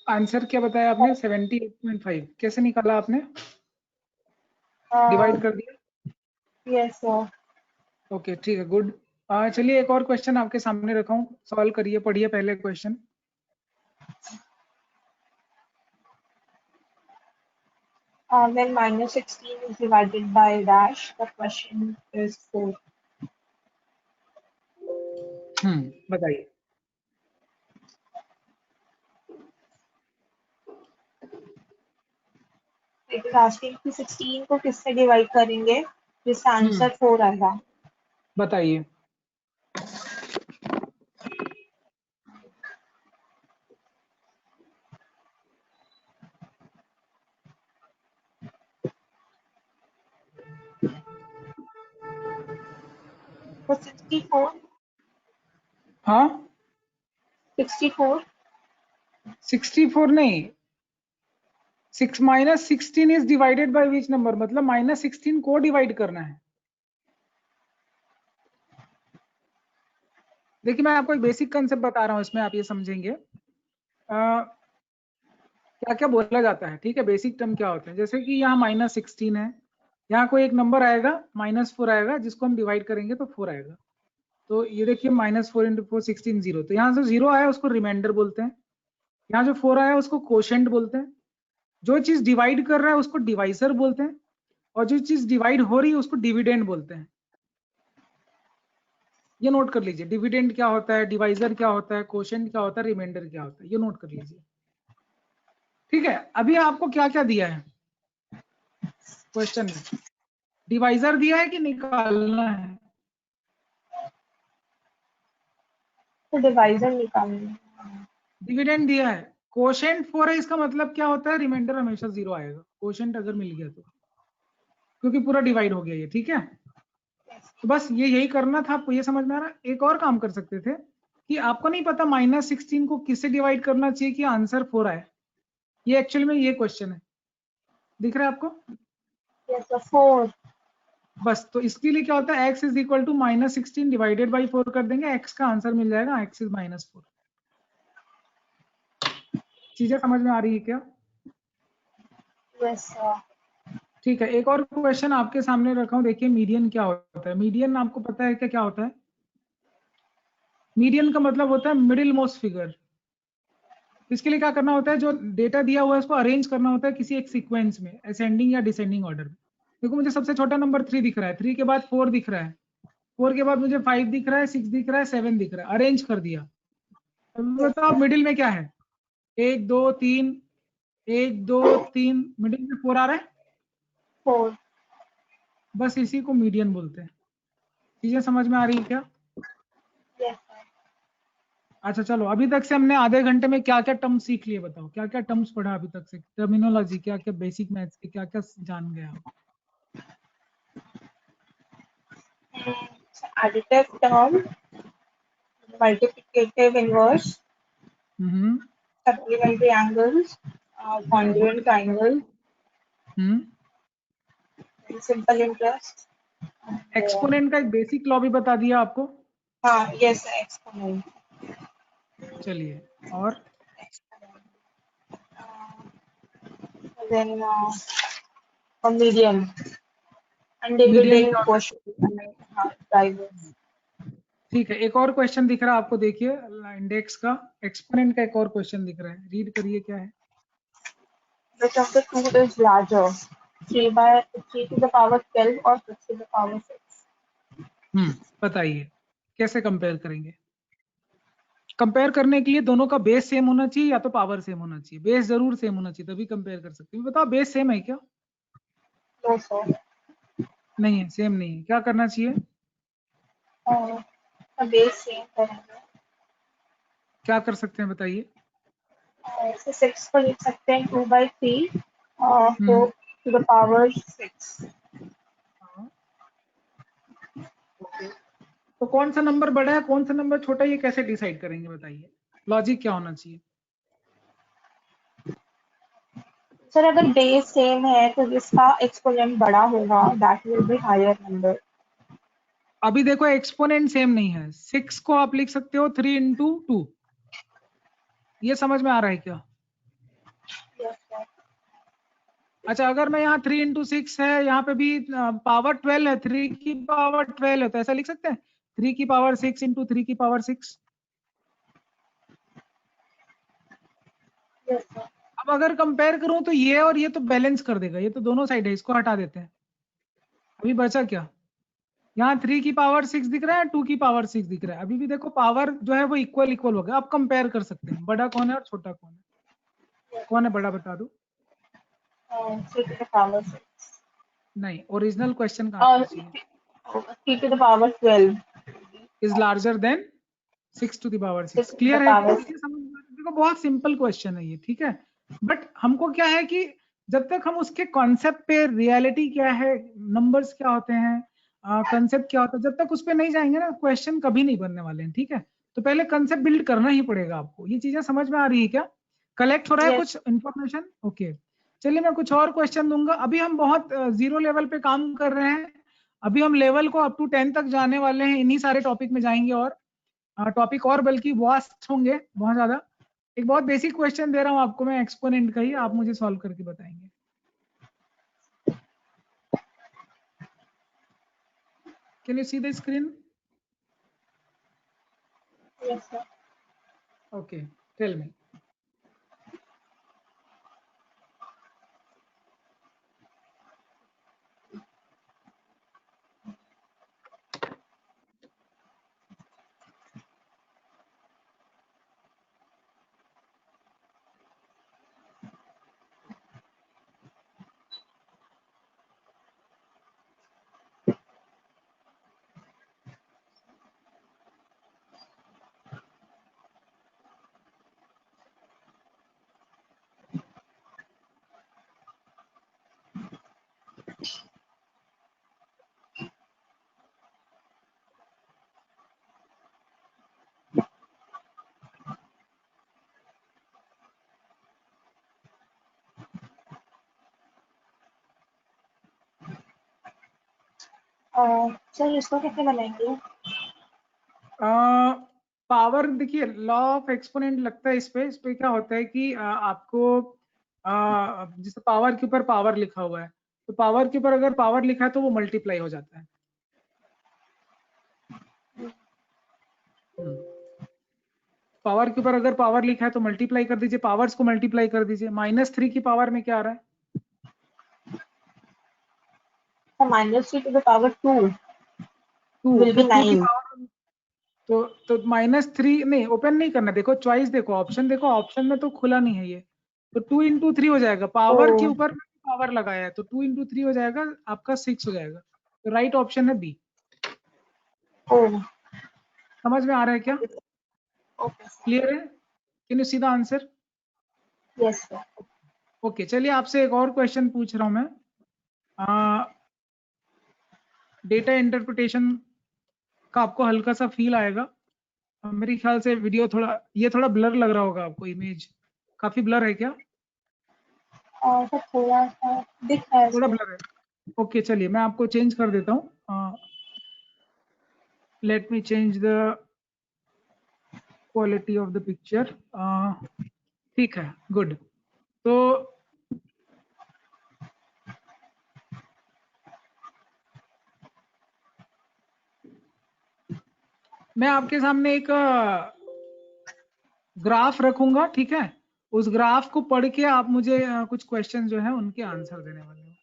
Answer क्या बताया आपने? 78.5 कैसे निकाला आपने? डिवाइड कर दिया? Yes sir. ओके, ठीक है, गुड। चलिए एक और क्वेश्चन आपके सामने रखा हूँ, सॉल्व करिए, पढ़िए पहले question. When minus 16 is divided by dash, the question is 4. बताइए। It is asking कि 16 को किससे डिवाइड करेंगे जिसका आंसर 4 आएगा। बताइए। तो 64, हाँ 64, 64 नहीं, 6 minus 16 is divided by which number, मतलब माइनस 16 को डिवाइड करना है। देखिए मैं आपको एक बेसिक कंसेप्ट बता रहा हूँ, इसमें आप ये समझेंगे क्या क्या बोला जाता है, ठीक है। बेसिक टर्म क्या होते हैं, जैसे कि यहाँ माइनस 16 है, यहाँ कोई एक नंबर आएगा -4 आएगा, जिसको हम डिवाइड करेंगे तो 4 आएगा। तो ये देखिए -4 × 4 16 0, तो यहाँ जो 0 आया उसको रिमाइंडर बोलते हैं, यहाँ जो 4 आया उसको कोशेंट बोलते हैं, जो चीज डिवाइड कर रहा है उसको डिवाइसर बोलते हैं, और जो चीज डिवाइड हो रही है उसको डिविडेंड बोलते हैं। ये नोट कर लीजिए, डिविडेंड क्या होता है, डिवाइजर क्या होता है, कोशेंट क्या होता है, रिमाइंडर क्या होता है, ये नोट कर लीजिए, ठीक है। अभी आपको क्या क्या दिया है क्वेश्चन में, डिवाइजर दिया है कि निकालना है? तो डिवाइजर निकालना। डिविडेंड दिया है, कोशेंट 4 है, इसका मतलब क्या होता है, रिमाइंडर हमेशा 0 आएगा, कोशेंट अगर मिल गया तो, क्योंकि पूरा डिवाइड हो गया ये, ठीक है। तो बस ये यही करना था आपको, ये समझ में आ रहा। एक और काम कर सकते थे कि आपको नहीं पता -16 को किससे डिवाइड करना चाहिए कि आंसर 4 आए, ये एक्चुअल में ये क्वेश्चन है, दिख रहा है आपको? Yes sir, 4। बस तो इसके लिए क्या होता है, x is equal to -16 divided by 4 कर देंगे, x का आंसर मिल जाएगा, x इज -4। चीजें समझ में आ रही है क्या? Yes sir. ठीक है, एक और क्वेश्चन आपके सामने रखा हूं, देखिए मीडियन क्या होता है। मीडियन आपको पता है क्या होता है? मीडियन का मतलब होता है मिडिल मोस्ट फिगर। इसके लिए क्या करना होता है, जो डेटा दिया हुआ है उसको अरेंज करना होता है किसी एक सीक्वेंस में, असेंडिंग या डिसेंडिंग ऑर्डर में। देखो मुझे सबसे छोटा नंबर 3 दिख रहा है, 3 के बाद 4 दिख रहा है, 4 के बाद मुझे 5 दिख रहा है, 6 दिख रहा है, 7 दिख रहा है, अरेंज कर दिया। अब बताओ मिडिल में क्या है, 1 2 3, 1 2 3, मिडिल में 4 आ रहा है, 4। बस इसी को मीडियन बोलते हैं। चीजें समझ में आ रही है क्या? Yes sir. अच्छा चलो, अभी तक से हमने आधे घंटे में क्या क्या टर्म्स सीख लिए, बताओ क्या क्या टर्म्स पढ़ा अभी तक से, टर्मिनोलॉजी क्या क्या, बेसिक मैथ्स के क्या क्या जान गए आप? Additive term, multiplicative inverse, हम्म supplementary angles, congruent triangle, हम्म simple interest. एक्सपोनेंट का एक बेसिक लॉ भी बता दिया आपको, हाँ यस, exponent. चलिए और Then a median and median dividend क्या होता quotient. हाँ, drivers. ठीक है, एक और क्वेश्चन दिख रहा है आपको, देखिए इंडेक्स का, एक्सपोनेंट का एक और क्वेश्चन दिख रहा है, रीड करिए क्या है। Which of the two is larger? 3 to the power 12 or 6 to the power 6? बताइए कैसे कंपेयर करेंगे? कंपेयर करने के लिए दोनों का बेस सेम होना चाहिए या तो पावर सेम होना चाहिए, बेस जरूर सेम होना चाहिए तभी कंपेयर कर सकते हैं। बताओ बेस सेम है क्या? No sir. नहीं है, सेम नहीं है, क्या करना चाहिए? base same करेंगे। क्या कर सकते हैं बताइए? ऐसे 6 को लिख सकते हैं 2/3 4 हम्म to the power 6. हाँ, ओके। तो कौन सा नंबर बड़ा है कौन सा नंबर छोटा है, ये कैसे डिसाइड करेंगे बताइए, लॉजिक क्या होना चाहिए? सर अगर बेस सेम है तो जिसका एक्सपोनेंट बड़ा होगा that will be higher number. अभी देखो एक्सपोनेंट सेम नहीं है, 6 को आप लिख सकते हो 3 × 2, ये समझ में आ रहा है क्या? Yes sir. अच्छा अगर मैं यहाँ 3 × 6 है, यहाँ पे भी पावर 12 है, 3 की पावर 12 है, तो ऐसा लिख सकते हैं 3 की पावर 6 × 3 की पावर 6। Yes sir. अब अगर कंपेयर करूं तो ये और ये तो बैलेंस कर देगा, ये तो दोनों साइड है, इसको हटा देते हैं। अभी बचा क्या, यहाँ 3 की पावर 6 दिख रहा है, 2 की पावर 6 दिख रहा है, अभी भी देखो पावर जो है वो इक्वल इक्वल हो गया। अब कंपेयर कर सकते हैं बड़ा कौन है और छोटा कौन है, कौन है बड़ा बता दो। 3 to the power 6 नहीं, ओरिजिनल क्वेश्चन का और आंसर चाहिए, 3 to the power 12 is larger than 6 to the power 6। 6 to the clear है क्या? power ये समझ में आ रहा है? देखो बहुत सिंपल क्वेश्चन है ये, ठीक है। बट हमको क्या है कि जब तक हम उसके कॉन्सेप्ट पे, रियलिटी क्या है, नंबर्स क्या होते हैं, कंसेप्ट क्या होता है, जब तक उस पर नहीं जाएंगे ना क्वेश्चन कभी नहीं बनने वाले हैं, ठीक है। तो पहले कंसेप्ट बिल्ड करना ही पड़ेगा आपको। ये चीजें समझ में आ रही है क्या? कलेक्ट हो रहा है Yes. कुछ इंफॉर्मेशन? ओके, चलिए मैं कुछ और क्वेश्चन दूंगा। अभी हम बहुत जीरो लेवल पे काम कर रहे हैं, अभी हम लेवल को अप टू 10 तक जाने वाले हैं, इन्हीं सारे टॉपिक में जाएंगे। और टॉपिक और बल्कि वास्ट होंगे बहुत ज्यादा। एक बहुत बेसिक क्वेश्चन दे रहा हूँ आपको मैं, एक्सपोनेंट का ही, आप मुझे सॉल्व करके बताएंगे। Can you see the screen? Yes, sir. Okay, tell me. Sir इसको कैसे बनाएंगे? पावर देखिए, लॉ ऑफ एक्सपोनेंट लगता है इस पे क्या होता है कि आपको जैसे पावर के ऊपर पावर लिखा हुआ है, तो पावर के ऊपर अगर पावर लिखा है तो वो मल्टीप्लाई हो जाता है। पावर के ऊपर अगर पावर लिखा है तो मल्टीप्लाई कर दीजिए, पावर्स को मल्टीप्लाई कर दीजिए। -3 की पावर में क्या आ रहा है? So -3 to the power 2 2, will तो be 2 की 9. पावर, तो -3 नहीं, ओपन नहीं करना। देखो चॉइस, देखो ऑप्शन, देखो ऑप्शन में तो खुला नहीं है ये, तो 2 × 3 हो जाएगा। पावर के Oh, ऊपर पावर लगाया है तो 2 × 3 हो जाएगा, आपका 6 हो जाएगा। तो राइट ऑप्शन है बी। oh, समझ में आ रहा है क्या? okay, sir. क्लियर है? Can you see the answer? Yes, sir. Okay, चलिए आपसे एक और क्वेश्चन पूछ रहा हूं मैं। डेटा इंटरप्रिटेशन का आपको हल्का सा फील आएगा। मेरे ख्याल से वीडियो थोड़ा, ये थोड़ा ब्लर लग रहा होगा आपको, इमेज काफी ब्लर है क्या? सर थोड़ा सा दिख रहा है थोड़ा सर. ब्लर है। ओके, चलिए मैं आपको चेंज कर देता हूँ। Let me change the quality of the picture. ठीक है, गुड। तो मैं आपके सामने एक ग्राफ रखूंगा, ठीक है। उस ग्राफ को पढ़ के आप मुझे कुछ क्वेश्चन जो है उनके आंसर देने वाले हो।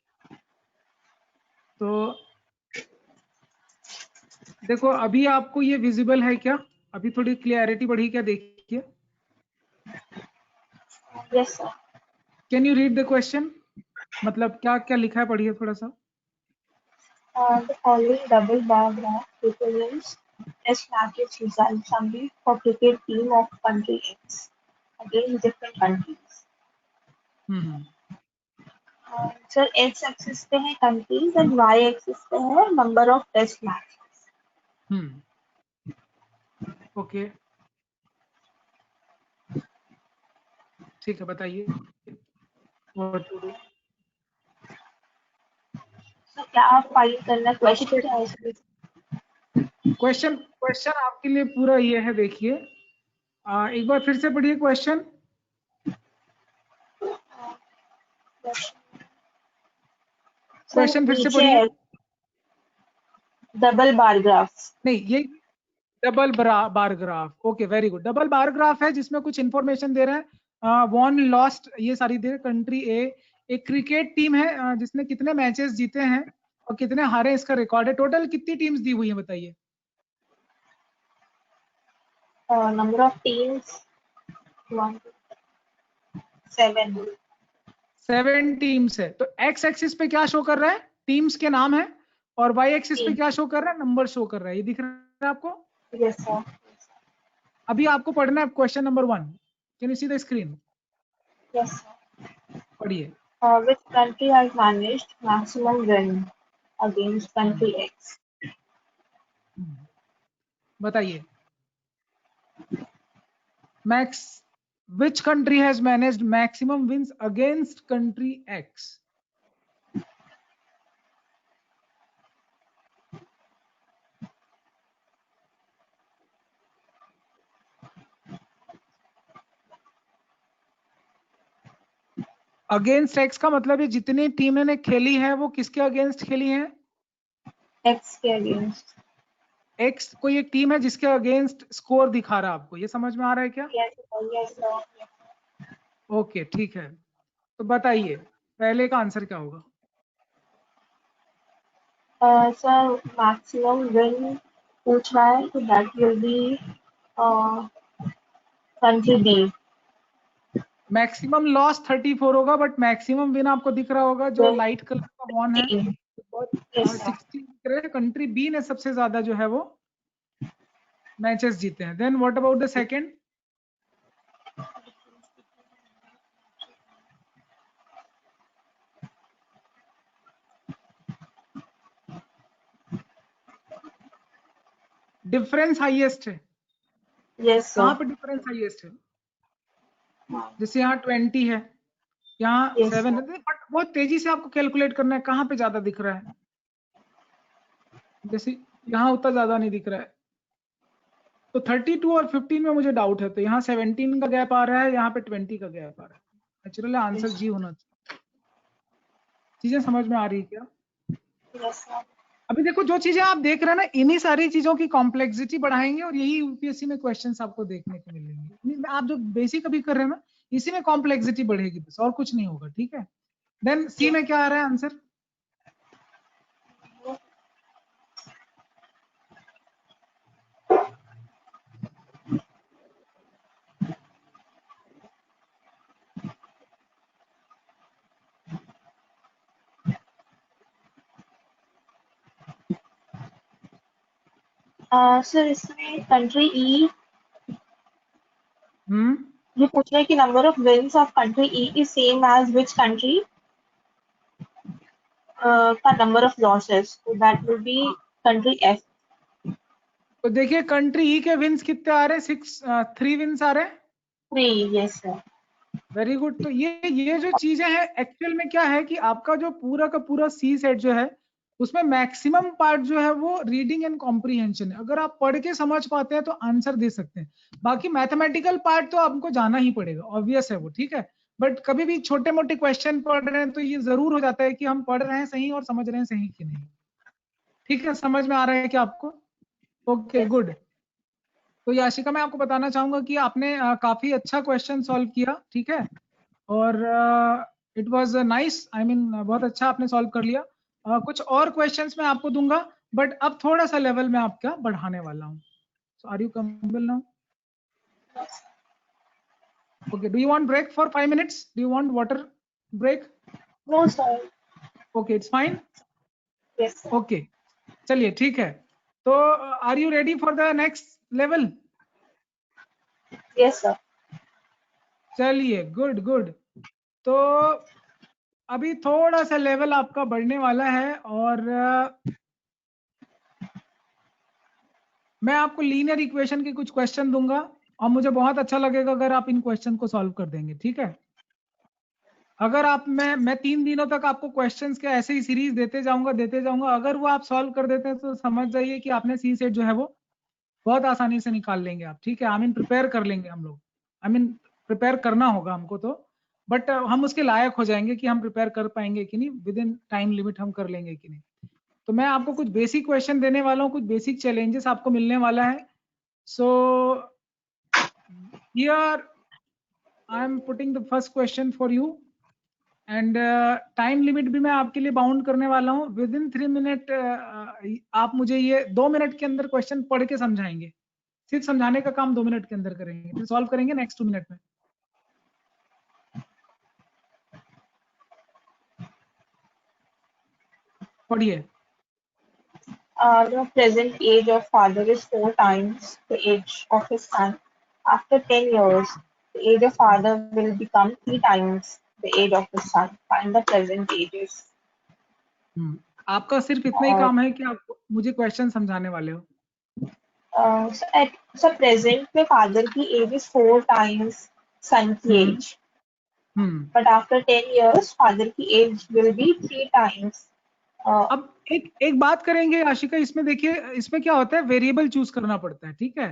तो देखो अभी आपको ये विजिबल है क्या? अभी थोड़ी क्लियरिटी बढ़ी क्या? देखिए, Yes, sir. Can you read the question? मतलब क्या क्या लिखा है, पढ़िए थोड़ा सा। The following double bar graph represents test matches result summary for cricket team of country X against different countries. Sir X axis पे है कंट्रीज एंड वाई एक्सिस पे है number of test matches. Okay, ठीक है, बताइए what to do. Sir क्या find करना, question क्या है सर? क्वेश्चन आपके लिए पूरा ये है, देखिए एक बार फिर से पढ़िए क्वेश्चन। सर क्वेश्चन फिर से नीचे पढ़िए। है डबल बार ग्राफ. नहीं, ये double bar graph, okay very good. Double bar graph है जिसमें कुछ इंफॉर्मेशन दे रहे हैं, वॉन लॉस्ट ये सारी दे। कंट्री ए एक क्रिकेट टीम है जिसने कितने मैचेस जीते हैं और कितने हारे, इसका रिकॉर्ड है। टोटल कितनी टीम्स दी हुई है बताइए? नंबर ऑफ टीम्स 7 टीम्स है। तो एक्स एक्सिस पे क्या शो कर रहा है? टीम्स के नाम है। और वाई एक्सिस पे 7. क्या शो कर रहा है? नंबर शो कर रहा है। ये दिख रहा है आपको? Yes sir. अभी आपको पढ़ना है question number 1। Can you see the screen? Yes sir. पढ़िए। Which country has managed maximum win against country X? बताइए। Max which country has managed maximum wins against country X? Against x का मतलब है जितनी टीम ने खेली है वो किसके अगेंस्ट खेली है? एक्स के अगेंस्ट। एक्स कोई एक टीम है जिसके अगेंस्ट स्कोर दिखा रहा है आपको, ये समझ में आ रहा है क्या? Yes sir. ओके ठीक है, तो बताइए पहले का आंसर क्या होगा? सर मैक्सिमम विन पूछ रहा है, तो that will be country B. Maximum loss 34 होगा, बट मैक्सिमम विन आपको दिख रहा होगा जो लाइट कलर का वन है, और 16 दिख रहे हैं। कंट्री बी ने सबसे ज्यादा जो है वो मैचेस जीते हैं। Then what about the second? Difference highest है। यस कहाँ सर। पे डिफरेंस हाईएस्ट है? जैसे यहाँ 20 है, यहाँ Yes, 7 sir. है, बट बहुत तेजी से आपको कैलकुलेट करना है कहाँ पे ज्यादा दिख रहा है। जैसे यहाँ उतना ज्यादा नहीं दिख रहा है, तो 32 और 15 में मुझे डाउट है, तो यहाँ 17 का गैप आ रहा है, यहाँ पे 20 का गैप आ रहा है। नेचुरली आंसर जी होना चाहिए। चीजें समझ में आ रही है क्या? Yes, sir. अभी देखो जो चीजें आप देख रहे हैं ना, इन्हीं सारी चीजों की कॉम्प्लेक्सिटी बढ़ाएंगे और यही यूपीएससी में क्वेश्चंस आपको देखने को मिलेंगे। आप जो बेसिक अभी कर रहे हैं ना, इसी में कॉम्प्लेक्सिटी बढ़ेगी बस, और कुछ नहीं होगा, ठीक है? देन सी में क्या आ रहा है आंसर? Sir, इसमें कंट्री ई हम्म ये पूछ रहे हैं कि number of wins of country E is same as which country का नंबर ऑफ लॉसेस, तो that will be country F. तो देखिए कंट्री ई के विन्स कितने आ रहे हैं? 3 विन्स आ रहे हैं। 3। Yes sir. Very good. तो ये जो चीजें हैं एक्चुअल में क्या है कि आपका जो पूरा का पूरा सी सेट जो है उसमें मैक्सिमम पार्ट जो है वो रीडिंग एंड कॉम्प्रीहेंशन है। अगर आप पढ़ के समझ पाते हैं तो आंसर दे सकते हैं। बाकी मैथमेटिकल पार्ट तो आपको जाना ही पड़ेगा, ऑब्वियस है वो, ठीक है? बट कभी भी छोटे मोटे क्वेश्चन पढ़ रहे हैं तो ये जरूर हो जाता है कि हम पढ़ रहे हैं सही और समझ रहे हैं सही कि नहीं। ठीक है, समझ में आ रहा है क्या आपको? Okay good. तो याशिका मैं आपको बताना चाहूंगा कि आपने काफी अच्छा क्वेश्चन सॉल्व किया, ठीक है? और it was nice, I mean बहुत अच्छा आपने सॉल्व कर लिया। कुछ और क्वेश्चंस मैं आपको दूंगा, बट अब थोड़ा सा लेवल में आपका बढ़ाने वाला हूँ। So are you comfortable now? Okay, do you want break for 5 minutes? Do you want water break? No sir. Okay it's fine. Yes sir. Okay चलिए ठीक है। तो are you ready for the next level? Yes sir. चलिए good good. तो अभी थोड़ा सा level आपका बढ़ने वाला है, और मैं आपको लीनियर इक्वेशन के कुछ क्वेश्चन दूंगा, और मुझे बहुत अच्छा लगेगा अगर आप इन क्वेश्चन को सॉल्व कर देंगे, ठीक है? अगर आप मैं 3 दिनों तक आपको क्वेश्चंस के ऐसे ही सीरीज देते जाऊंगा, अगर वो आप सॉल्व कर देते हैं तो समझ जाइए कि आपने सी सेट जो है वो बहुत आसानी से निकाल लेंगे आप, ठीक है? आई मीन प्रिपेयर कर लेंगे हम लोग, आई मीन प्रिपेयर करना होगा हमको तो, बट हम उसके लायक हो जाएंगे कि हम प्रिपेयर कर पाएंगे कि नहीं, विद इन टाइम लिमिट हम कर लेंगे कि नहीं। तो मैं आपको कुछ बेसिक क्वेश्चन देने वाला हूँ, कुछ बेसिक चैलेंजेस आपको मिलने वाला है। So here I am putting the first question for you, and time limit भी मैं आपके लिए बाउंड करने वाला हूँ। विद इन 3 मिनट आप मुझे ये 2 मिनट के अंदर क्वेश्चन पढ़ के समझाएंगे। सिर्फ समझाने का काम 2 मिनट के अंदर करेंगे, फिर सॉल्व करेंगे नेक्स्ट 2 मिनट में। पढ़िए। The present age of father is 4 times the age of his son. After 10 years, the age of father will become 3 times the age of his son. Find the present ages. आपका सिर्फ इतना ही और काम है कि आप मुझे क्वेश्चन समझाने वाले हो। So present में father की age is 4 times son की age, but after 10 years father की age will be 3 times. अब एक बात करेंगे आशिका, इसमें देखिए, इसमें क्या होता है, वेरिएबल चूज करना पड़ता है, ठीक है,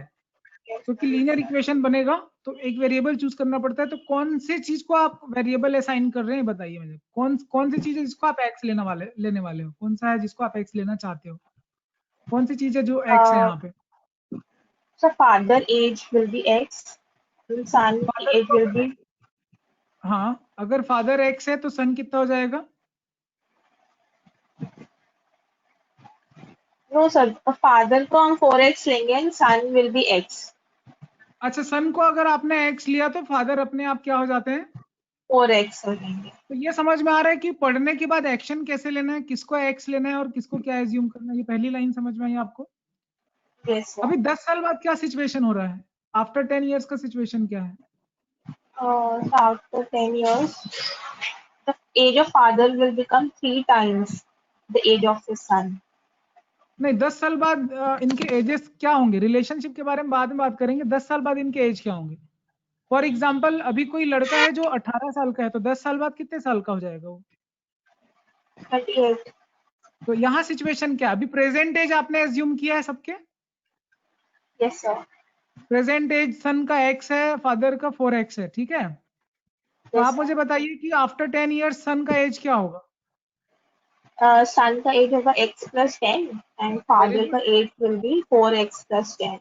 क्योंकि लीनियर इक्वेशन बनेगा तो एक वेरिएबल चूज करना पड़ता है। तो कौन से चीज को आप वेरिएबल असाइन कर रहे हैं, बताइए मुझे, कौन सी चीज है जिसको आप एक्स लेने वाले हो, कौन सा है जिसको आप एक्स लेना चाहते हो, कौन सी चीज है जो एक्स है यहाँ पे? So father age will be x, and son की फादर age will be, हाँ, अगर फादर एक्स है तो सन कितना हो जाएगा? no sir, father को हम 4x लेंगे and son will be x. अच्छा, सन को अगर आपने एक्स लिया तो फादर अपने आप क्या हो जाते हैं? 4x हो जाएंगे. तो ये समझ में आ रहा है कि पढ़ने के बाद एक्शन कैसे लेना है, किसको एक्स लेना है और किसको क्या एज्यूम करना है, ये पहली लाइन समझ में आई आपको? Yes sir. अभी 10 साल बाद क्या सिचुएशन हो रहा है, आफ्टर 10 इयर्स का सिचुएशन क्या है? So after 10 years, the age of father will become 3 times the age of his son. नहीं, 10 साल बाद इनके एजेस क्या होंगे, रिलेशनशिप के बारे में बाद में बात करेंगे, 10 साल बाद इनके एज क्या होंगे? फॉर एग्जाम्पल, अभी कोई लड़का है जो 18 साल का है, तो 10 साल बाद कितने साल का हो जाएगा वो? 38. तो यहाँ सिचुएशन क्या, अभी प्रेजेंट एज आपने एज्यूम किया है सबके? Yes sir. प्रेजेंट एज सन का x है, फादर का 4x है, ठीक है। तो Yes आप sir. मुझे बताइए कि आफ्टर 10 इयर्स सन का एज क्या होगा? Son का age होगा x plus 10 and very father good. का age will be 4x plus 10.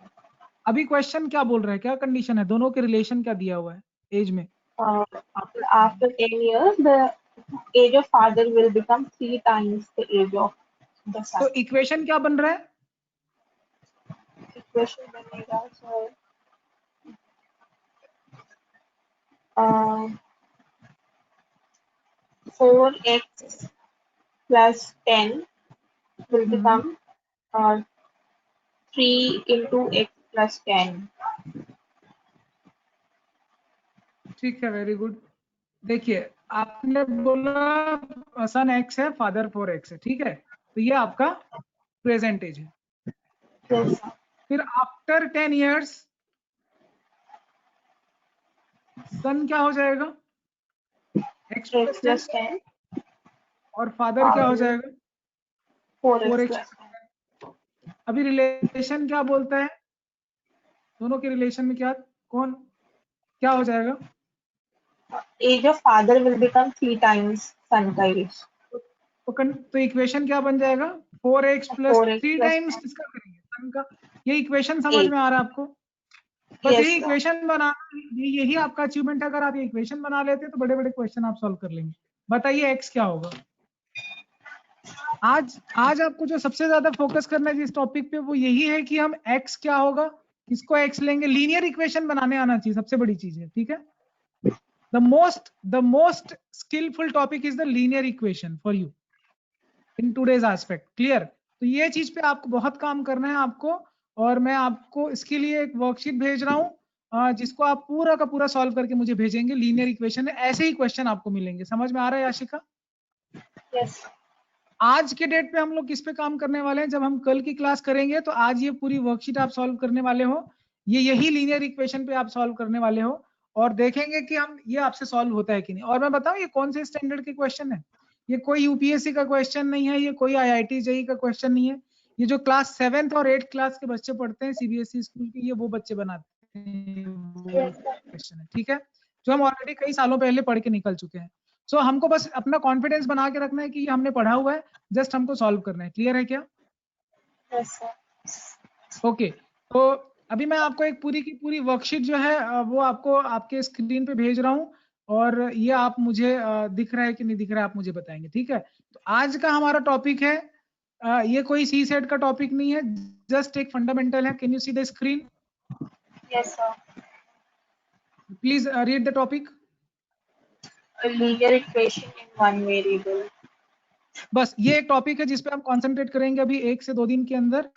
अभी क्वेश्चन क्या बोल रहा है, क्या कंडीशन है, दोनों के रिलेशन क्या दिया हुआ है एज में? Uh, After 10 years, the age of father will become 3 times the age of the son. तो इक्वेशन क्या बन रहा है? Equation बनेगा sir, 4x plus 10 will become 3 into x plus 10. ठीक है, वेरी गुड। देखिए, आपने बोला सन एक्स है, फादर 4x है, ठीक है, तो ये आपका प्रेजेंट एज है। Yes, sir. फिर आफ्टर 10 इयर्स सन क्या हो जाएगा? x x प्लस 10 plus 10, और फादर क्या हो father जाएगा? 4x 4x। plus 10. अभी रिलेशन क्या बोलता है, दोनों के रिलेशन में क्या हो जाएगा? Age of father will become 3 times son का age. तो इक्वेशन क्या बन जाएगा? 4x plus 4x 3 plus times 10, किसका करेंगे, सन का। ये इक्वेशन समझ 8. में आ रहा है आपको? बस Yes, यही sir. इक्वेशन बनाना, यही आपका अचीवमेंट है। अगर आप ये इक्वेशन बना लेते तो बड़े बड़े क्वेश्चन आप सॉल्व कर लेंगे। बताइए एक्स क्या होगा? आज आपको जो सबसे ज्यादा फोकस करना है जिस टॉपिक पे, वो यही है कि हम एक्स क्या होगा, किसको एक्स लेंगे, लीनियर इक्वेशन बनाने आना चाहिए, सबसे बड़ी चीज है, ठीक है। the most skillful topic is the linear equation for you in today's aspect, clear? तो ये चीज पे आपको बहुत काम करना है आपको, और मैं आपको इसके लिए एक वर्कशीट भेज रहा हूँ जिसको आप पूरा का पूरा सॉल्व करके मुझे भेजेंगे। लीनियर इक्वेशन है, ऐसे ही क्वेश्चन आपको मिलेंगे। समझ में आ रहा है आशिका? Yes, sir. आज के डेट पे हम लोग किस पे काम करने वाले हैं, जब हम कल की क्लास करेंगे तो आज ये पूरी वर्कशीट आप सॉल्व करने वाले हो, यही लीनियर इक्वेशन पे आप सॉल्व करने वाले हो, और देखेंगे कि हम ये आपसे सॉल्व होता है कि नहीं। और मैं बताऊं, ये कौन से स्टैंडर्ड के क्वेश्चन है, ये कोई यूपीएससी का क्वेश्चन नहीं है, ये कोई आईआईटी जेईई का क्वेश्चन नहीं है, ये जो क्लास 7th और 8th क्लास के बच्चे पढ़ते हैं सीबीएसई स्कूल के, ये वो बच्चे बनाते हैं वो Yes, sir. क्वेश्चन है, ठीक है, जो हम ऑलरेडी कई सालों पहले पढ़ के निकल चुके हैं। सो हमको बस अपना कॉन्फिडेंस बना के रखना है कि ये हमने पढ़ा हुआ है, जस्ट हमको सॉल्व करना है। क्लियर है क्या? Yes, sir. ओके। तो अभी मैं आपको एक पूरी की पूरी वर्कशीट जो है वो आपको आपके स्क्रीन पे भेज रहा हूँ, और ये आप मुझे दिख रहा है कि नहीं दिख रहा है आप मुझे बताएंगे, ठीक है। तो आज का हमारा टॉपिक है, ये कोई सी सेट का टॉपिक नहीं है, जस्ट एक फंडामेंटल है। Can you see the screen? Yes, sir. Please read the topic. A linear equation in one variable. बस ये एक टॉपिक है जिसपे हम कॉन्सेंट्रेट करेंगे अभी 1 से 2 दिन के अंदर,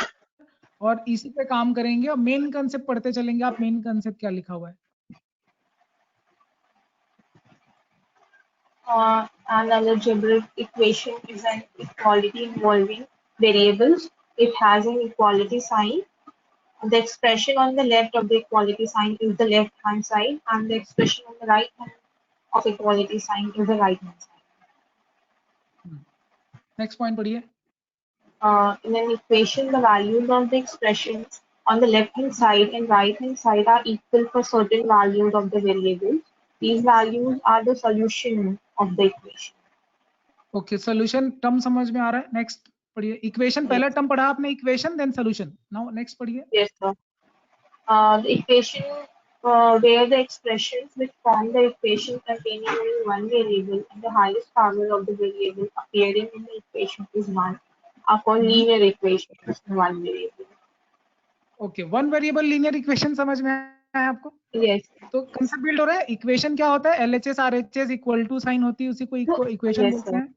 और इसी पे काम करेंगे, और मेन कंसेप्ट पढ़ते चलेंगे। आप मेन कंसेप्ट क्या लिखा हुआ है? An algebraic equation is an equality involving variables. It has an equality sign. The expression on the left of the equality sign is the left hand side, and the expression on the right hand of equality sign is the right hand side. Next point पढ़िए. In an equation, the values of the expressions on the left-hand side and right-hand side are equal for certain values of the variables. These values are the solution of the equation. Okay, solution term समझ में आ रहा है. Next पढ़िए. Equation पहला term पढ़ा आपने, equation then solution. Now next पढ़िए. Yes, sir. The equation where the expressions which form the equation containing only one variable and the highest power of the variable appearing in the equation is 1 are called linear equations in one variable. Okay, one variable linear equation समझ में आया आपको? Yes. तो concept build हो रहा है. Equation क्या होता है? LHS RHS equal to sign होती है, उसी को इक्वेशन Yes, बोलते sir. हैं.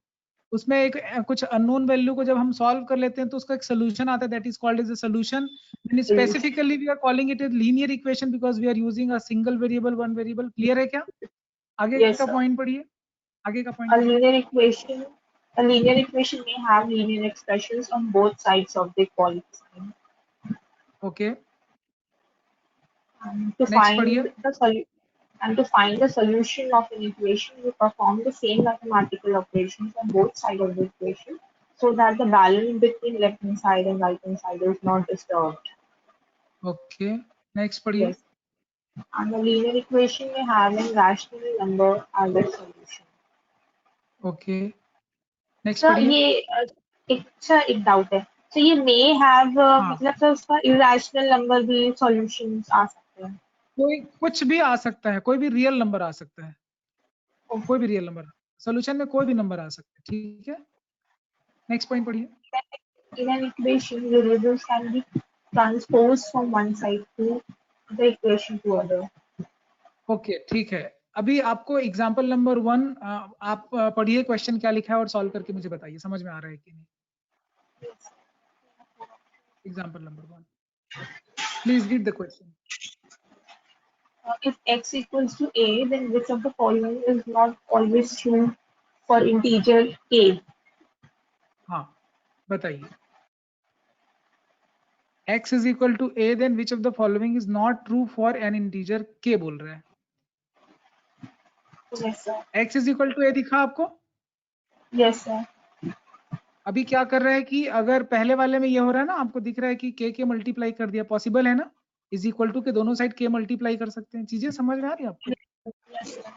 उसमें एक कुछ अननोन वैल्यू को जब हम सॉल्व कर लेते हैं तो उसका एक सोल्यूशन आता है, that is called as a solution. Then specifically we are calling it as linear equation because we are using a single variable, one variable. Clear है क्या? आगे Yes, का sir. पॉइंट पढ़िए. आगे का A पॉइंट पढ़िए. linear equation may have linear expressions on both sides of the equality sign. Okay, And to next find पढ़िए. the solution of an equation, we perform the same mathematical operations on both sides of the equation, so that the balance between left hand side and right hand side is not disturbed. Okay, next पढ़िए. Yes. And the linear equation may have a rational number as its solution. Okay, next sir पढ़िए. ये एक doubt है. तो ये may have हाँ, मतलब sir उसका इरेशनल नंबर भी सॉल्यूशंस आ सकते हैं. कोई कुछ भी आ सकता है, कोई भी रियल नंबर आ सकता है, कोई भी रियल नंबर. सोल्यूशन में कोई भी नंबर आ सकता है. ठीक है, नेक्स्ट पॉइंट पढ़िए. In an equation, variables can be transposed from one side to the equation to other. Okay, ठीक है. अभी आपको एग्जांपल नंबर 1 आप पढ़िए, क्वेश्चन क्या लिखा है और सॉल्व करके मुझे बताइए समझ में आ रहा है कि नहीं. Example number 1, please read the question. If x equals to a, then which of the following is not always true for integer a? हाँ, बताइए. x is equal to a, then which of the following is not true for an integer k बोल रहा है. Yes, sir. x is equal to a दिखा आपको? Yes, sir. अभी क्या कर रहा है कि अगर पहले वाले में ये हो रहा है ना, आपको दिख रहा है कि k मल्टीप्लाई कर दिया, पॉसिबल है ना? इज इक्वल टू के दोनों साइड k मल्टीप्लाई कर सकते हैं. चीजें समझ में आ रही है आपको? Yes, sir.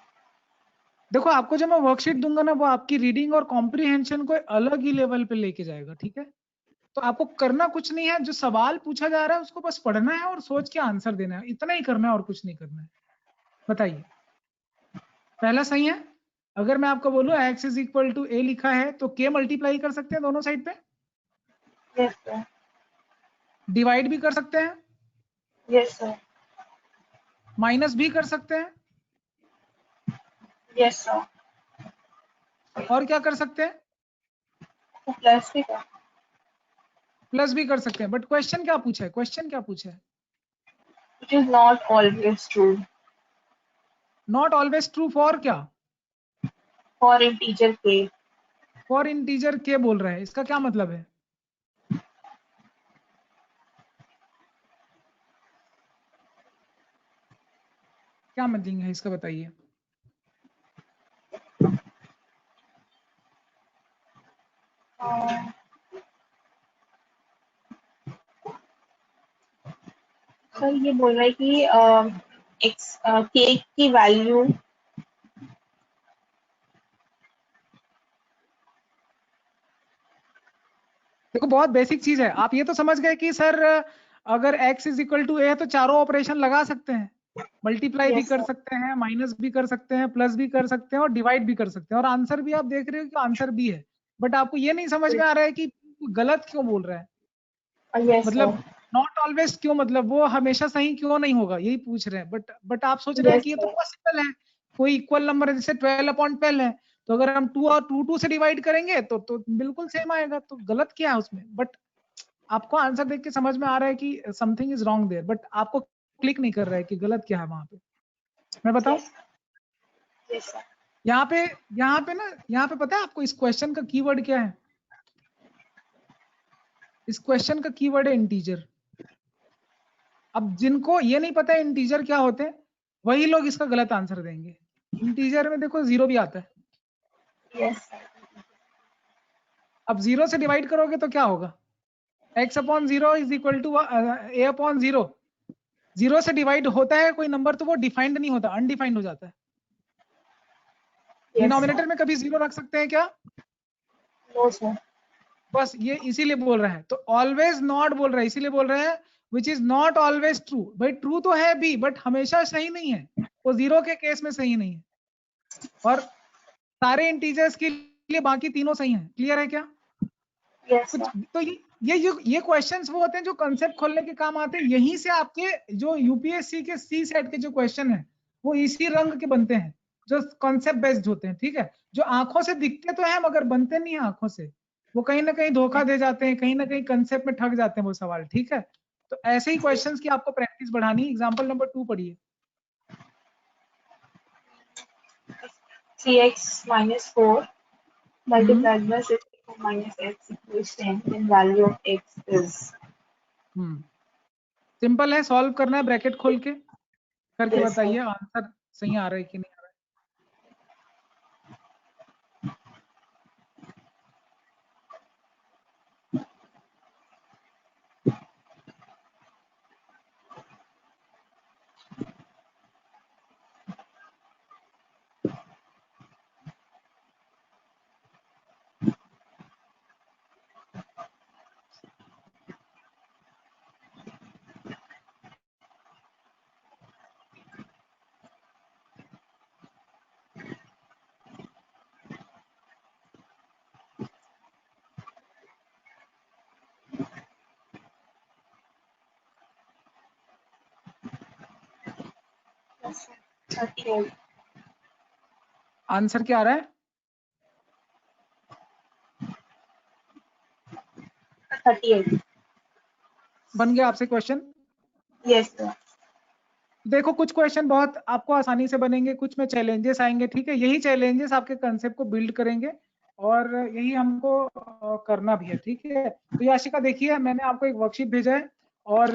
देखो, आपको जब मैं वर्कशीट दूंगा ना, वो आपकी रीडिंग और कॉम्प्रिहेंशन को अलग ही लेवल पे लेके जाएगा. ठीक है, तो आपको करना कुछ नहीं है, जो सवाल पूछा जा रहा है उसको बस पढ़ना है और सोच के आंसर देना है. इतना ही करना है और कुछ नहीं करना है. बताइए, पहला सही है? अगर मैं आपको बोलूं x is equal to a लिखा है तो k मल्टीप्लाई कर सकते हैं दोनों साइड पे, Yes, sir. डिवाइड भी कर सकते हैं, Yes, sir. माइनस भी कर सकते हैं, Yes, sir. और क्या कर सकते हैं? तो प्लस भी कर. प्लस भी कर सकते हैं. बट क्वेश्चन क्या पूछा है? क्वेश्चन क्या पूछा है? It is not always true not always true for क्या? for integer k. For integer के बोल रहा है, इसका क्या मतलब है? क्या मतलब है इसका, बताइए. सर ये बोल रहा है कि एक्स के की वैल्यू देखो, बहुत बेसिक चीज है. आप ये तो समझ गए कि सर अगर x is equal to a है तो चारों ऑपरेशन लगा सकते हैं, मल्टीप्लाई भी Yes, कर sir. सकते हैं, माइनस भी कर सकते हैं, प्लस भी कर सकते हैं और डिवाइड भी कर सकते हैं, और आंसर भी आप देख रहे हो कि आंसर भी है. बट आपको ये नहीं समझ में आ रहा है कि गलत क्यों बोल रहा है, Yes, sir. मतलब नॉट ऑलवेज क्यों, मतलब वो हमेशा सही क्यों नहीं होगा, यही पूछ रहे हैं. बट आप सोच रहे हैं Yes, कि ये तो sir. पॉसिबल है. कोई इक्वल नंबर है, जैसे 12/12 है, तो अगर हम 2 और 2 से डिवाइड करेंगे तो बिल्कुल सेम आएगा. तो गलत क्या है उसमें? बट आपको आंसर देख के समझ में आ रहा है कि something is wrong there, but आपको क्लिक नहीं कर रहा है कि गलत क्या है वहां पे. मैं बताऊं? Yes, sir. Yes, sir. यहाँ पे पता है आपको इस क्वेश्चन का कीवर्ड क्या है? इस क्वेश्चन का कीवर्ड है इंटीजर. अब जिनको ये नहीं पता इंटीजर क्या होते हैं वही लोग इसका गलत आंसर देंगे। इंटीजर में देखो 0 भी आता है। Yes. अब 0 से डिवाइड करोगे तो क्या होगा? x upon 0 is equal to a upon 0। 0 से डिवाइड होता है कोई नंबर तो वो डिफाइंड नहीं होता, अनडिफाइंड हो जाता है। Yes, denominator sir. में कभी 0 रख सकते हैं क्या? No, sir. बस ये इसीलिए बोल रहा है, तो ऑलवेज नॉट बोल रहा है, इसीलिए बोल रहा है which is not always true. भाई ट्रू तो है भी बट हमेशा सही नहीं है, वो 0 के केस में सही नहीं है, और सारे इंटीजर्स के लिए बाकी तीनों सही हैं। क्लियर है क्या? Yes, कुछ sir. तो ये क्वेश्चंस वो होते हैं जो कंसेप्ट खोलने के काम आते हैं। यहीं से आपके जो यूपीएससी के सी सेट के जो क्वेश्चन है वो इसी रंग के बनते हैं, जो कंसेप्ट बेस्ड होते हैं। ठीक है, जो आंखों से दिखते तो हैं मगर बनते नहीं है आंखों से, वो कहीं ना कहीं धोखा दे जाते हैं, कहीं ना कहीं कंसेप्ट में ठग जाते हैं वो सवाल। ठीक है, तो ऐसे ही क्वेश्चंस की आपको प्रैक्टिस बढ़ानी। एग्जांपल नंबर 2 पढ़िए। 3x minus 4 multiplied by 64 minus x equals 10. Then value of x is. Simple है, सॉल्व करना है ब्रैकेट खोल के, करके Yes, sir. बताइए आंसर सही आ रहा है कि नहीं आ रहा है। Yes, sir. 38. आंसर क्या आ रहा है? 38. बन गया आपसे क्वेश्चन? Yes, sir. देखो कुछ क्वेश्चन बहुत आपको आसानी से बनेंगे, कुछ में चैलेंजेस आएंगे। ठीक है, यही चैलेंजेस आपके कंसेप्ट को बिल्ड करेंगे और यही हमको करना भी है। ठीक है, तो याशिका देखिए मैंने आपको एक वर्कशीट भेजा है, और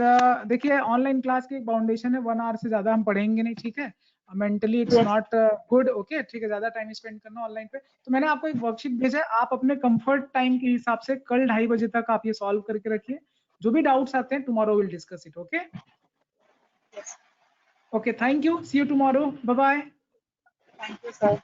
देखिए ऑनलाइन क्लास की एक बाउंडेशन है, 1 आवर से ज्यादा हम पढ़ेंगे नहीं। ठीक है, mentally it's Yes. Not good. Okay ठीक है, ज्यादा टाइम स्पेंड करना ऑनलाइन पे। तो मैंने आपको एक वर्कशीट भेजा है, आप अपने कंफर्ट टाइम के हिसाब से कल 2:30 बजे तक आप ये सॉल्व करके रखिए। जो भी डाउट्स आते हैं tomorrow will discuss it. Okay Yes. Okay, thank you, see you tomorrow, bye bye. Thank you, sir.